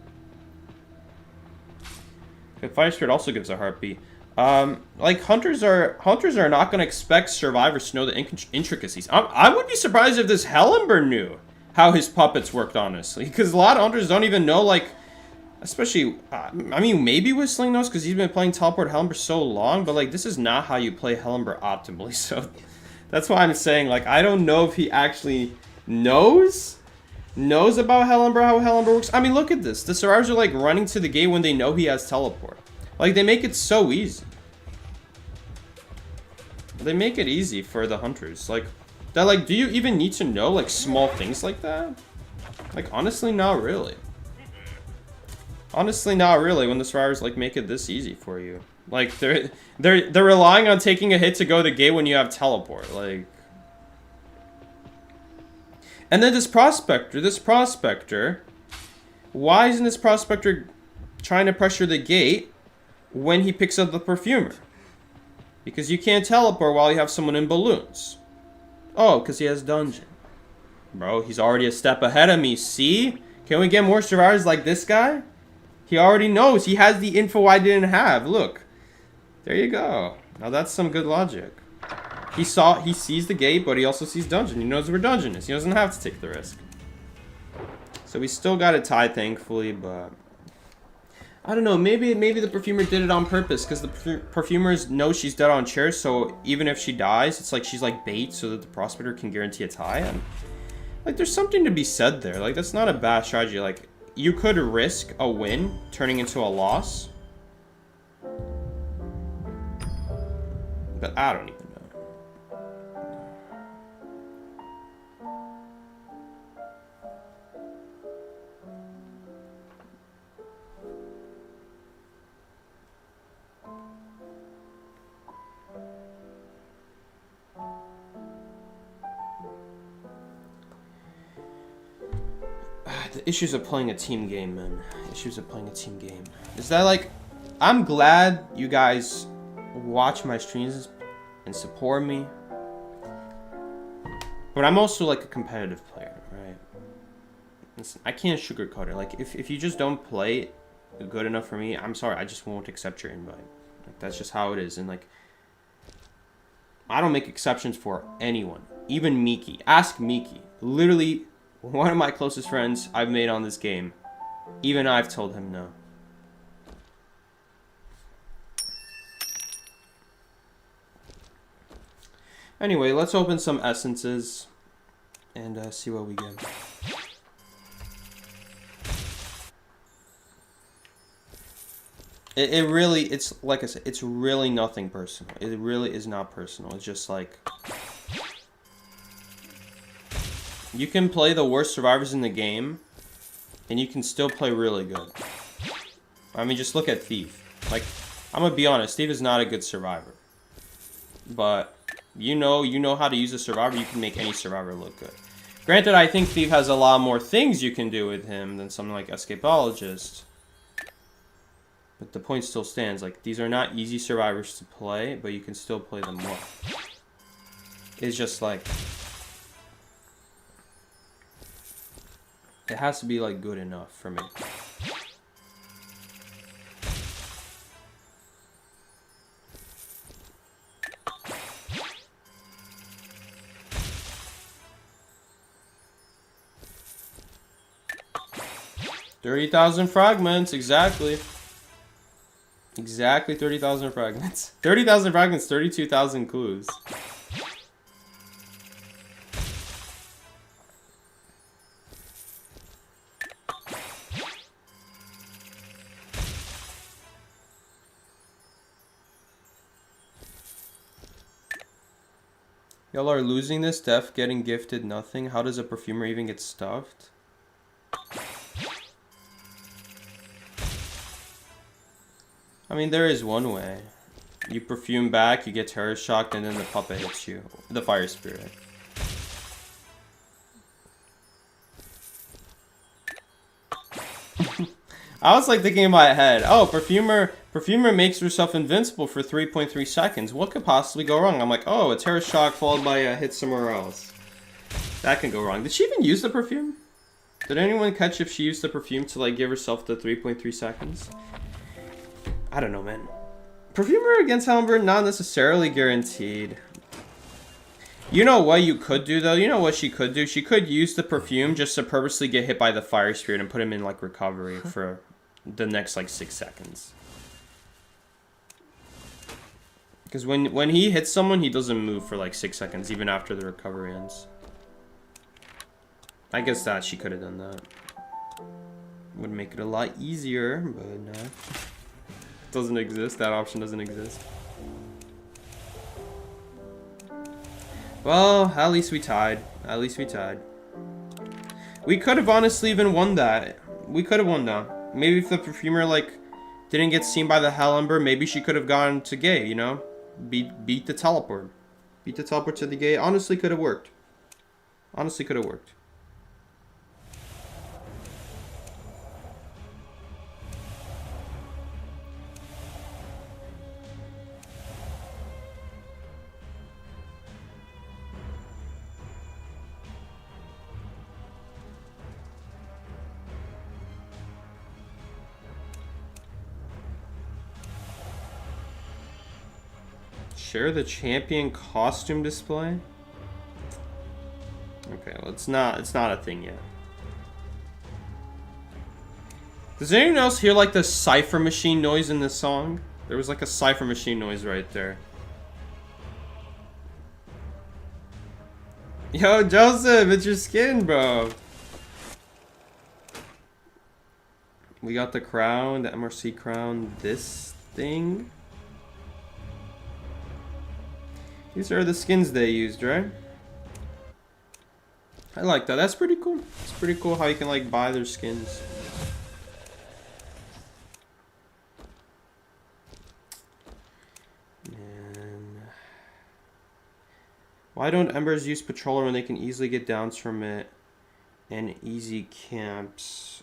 The Fire Spirit also gives a heartbeat. Like, hunters are not going to expect survivors to know the intricacies. I would be surprised if this Hellenber knew how his puppets worked, honestly. Because a lot of hunters don't even know, like, especially, I mean, maybe Whistling knows because he's been playing Teleport Hellenber so long, but, like, this is not how you play Hellenber optimally. So that's why I'm saying, like, I don't know if he actually knows about Hellenber, how Hellenber works. I mean, look at this. The survivors are, like, running to the gate when they know he has teleport. Like, they make it so easy. They make it easy for the hunters. Like, that, like, do you even need to know, like, small things like that? Like, honestly, not really. Honestly, not really, when the survivors, like, make it this easy for you. Like, they're relying on taking a hit to go to the gate when you have teleport. Like... And then this prospector, why isn't this prospector trying to pressure the gate when he picks up the perfumer? Because you can't teleport while you have someone in balloons. Oh, because he has dungeon. Bro, he's already a step ahead of me, see? Can we get more survivors like this guy? He already knows. He has the info I didn't have. Look. There you go. Now that's some good logic. He sees the gate, but he also sees dungeon. He knows where dungeon is. He doesn't have to take the risk. So we still got a tie, thankfully, but... I don't know, maybe the perfumer did it on purpose, because the perfumers know she's dead on chairs, so even if she dies, it's like she's like bait so that the prospector can guarantee a tie. And like, there's something to be said there. Like, that's not a bad strategy. Like, you could risk a win turning into a loss, but I don't even know. The issues of playing a team game, man. Issues of playing a team game. Is that like, I'm glad you guys watch my streams and support me, but I'm also like a competitive player, right? Listen, I can't sugarcoat it. Like, if you just don't play good enough for me, I'm sorry, I just won't accept your invite. Like, that's just how it is. And like, I don't make exceptions for anyone, even Miki. Ask Miki. Literally one of my closest friends I've made on this game. Even I've told him no. Anyway, let's open some essences and see what we get. It really, it's like I said, it's really nothing personal. It really is not personal. It's just like, you can play the worst survivors in the game, and you can still play really good. I mean, just look at Thief. Like, I'm gonna be honest, Thief is not a good survivor. But, you know how to use a survivor, you can make any survivor look good. Granted, I think Thief has a lot more things you can do with him than something like Escapologist. But the point still stands. Like, these are not easy survivors to play, but you can still play them well. It's just like, it has to be like good enough for me. $30,000 fragments, exactly. Exactly 30,000 fragments. 30,000 fragments, 32,000 clues. Y'all are losing this, Def getting gifted nothing. How does a perfumer even get stuffed? I mean, there is one way. You perfume back, you get terror shocked, and then the puppet hits you. The fire spirit. I was like thinking in my head, oh, perfumer makes herself invincible for 3.3 seconds. What could possibly go wrong? I'm like, oh, a terror shock followed by a hit somewhere else. That can go wrong. Did she even use the perfume? Did anyone catch if she used the perfume to like give herself the 3.3 seconds? I don't know, man. Perfumer against Hellenberg, not necessarily guaranteed. You know what you could do, though? You know what she could do? She could use the perfume just to purposely get hit by the fire spirit and put him in, like, recovery for the next, like, 6 seconds. Because when he hits someone, he doesn't move for, like, 6 seconds, even after the recovery ends. I guess that she could have done that. Would make it a lot easier, but no. Doesn't exist. That option doesn't exist. Well, at least we tied. At least we tied. We could have honestly even won that. We could have won that. Maybe if the perfumer, like, didn't get seen by the Hellenberg, maybe she could have gone to gay, you know? Beat the teleport. Beat the teleport to the gay. Honestly, could have worked. Honestly, could have worked. Share the champion costume display? Okay, well, it's not a thing yet. Does anyone else hear like the cipher machine noise in this song? There was like a cipher machine noise right there. Yo, Joseph, it's your skin, bro. We got the crown, the MRC crown, this thing. These are the skins they used, right? I like that. That's pretty cool. It's pretty cool how you can like buy their skins. And why don't Embers use Patroller when they can easily get downs from it and easy camps?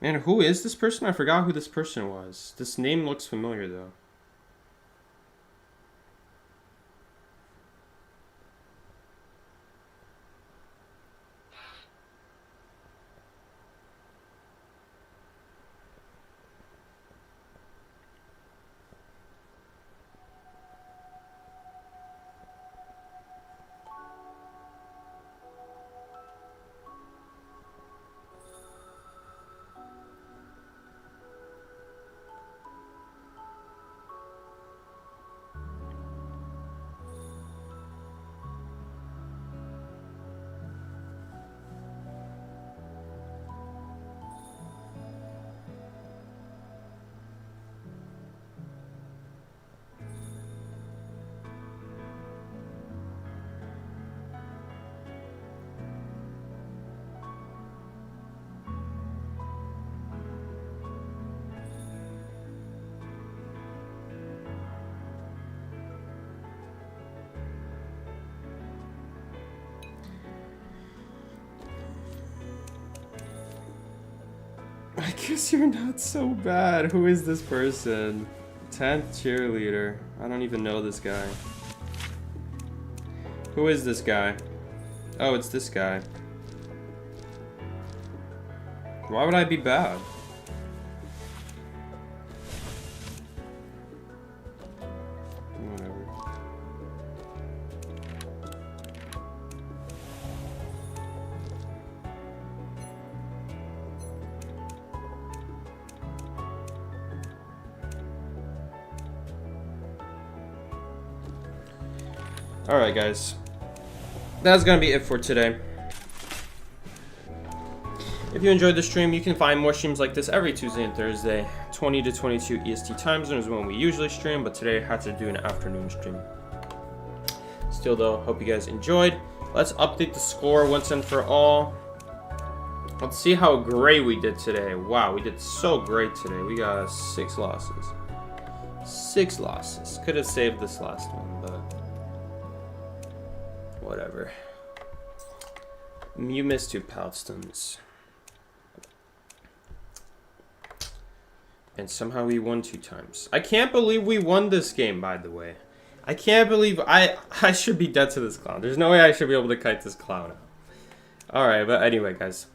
Man, who is this person? I forgot who this person was. This name looks familiar, though. I guess you're not so bad. Who is this person? 10th cheerleader. I don't even know this guy. Who is this guy? Oh, it's this guy. Why would I be bad? Whatever. Alright, guys. That's gonna be it for today. If you enjoyed the stream, you can find more streams like this every Tuesday and Thursday. 20 to 22 EST time zone is when we usually stream, but today I had to do an afternoon stream. Still though, hope you guys enjoyed. Let's update the score once and for all. Let's see how great we did today. Wow, we did so great today. We got 6 losses. 6 losses. Could have saved this last one, but whatever. You missed 2 pout stunts. And somehow we won 2 times. I can't believe we won this game, by the way. I can't believe I should be dead to this clown. There's no way I should be able to kite this clown out. Alright, but anyway, guys.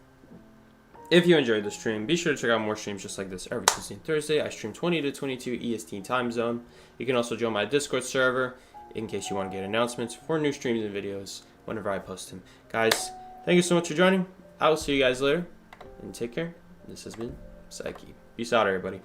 If you enjoyed the stream, be sure to check out more streams just like this every Tuesday and Thursday. I stream 20 to 22 EST time zone. You can also join my Discord server in case you want to get announcements for new streams and videos whenever I post them. Guys, thank you so much for joining. I will see you guys later, and take care. This has been Psyche. Peace out, everybody.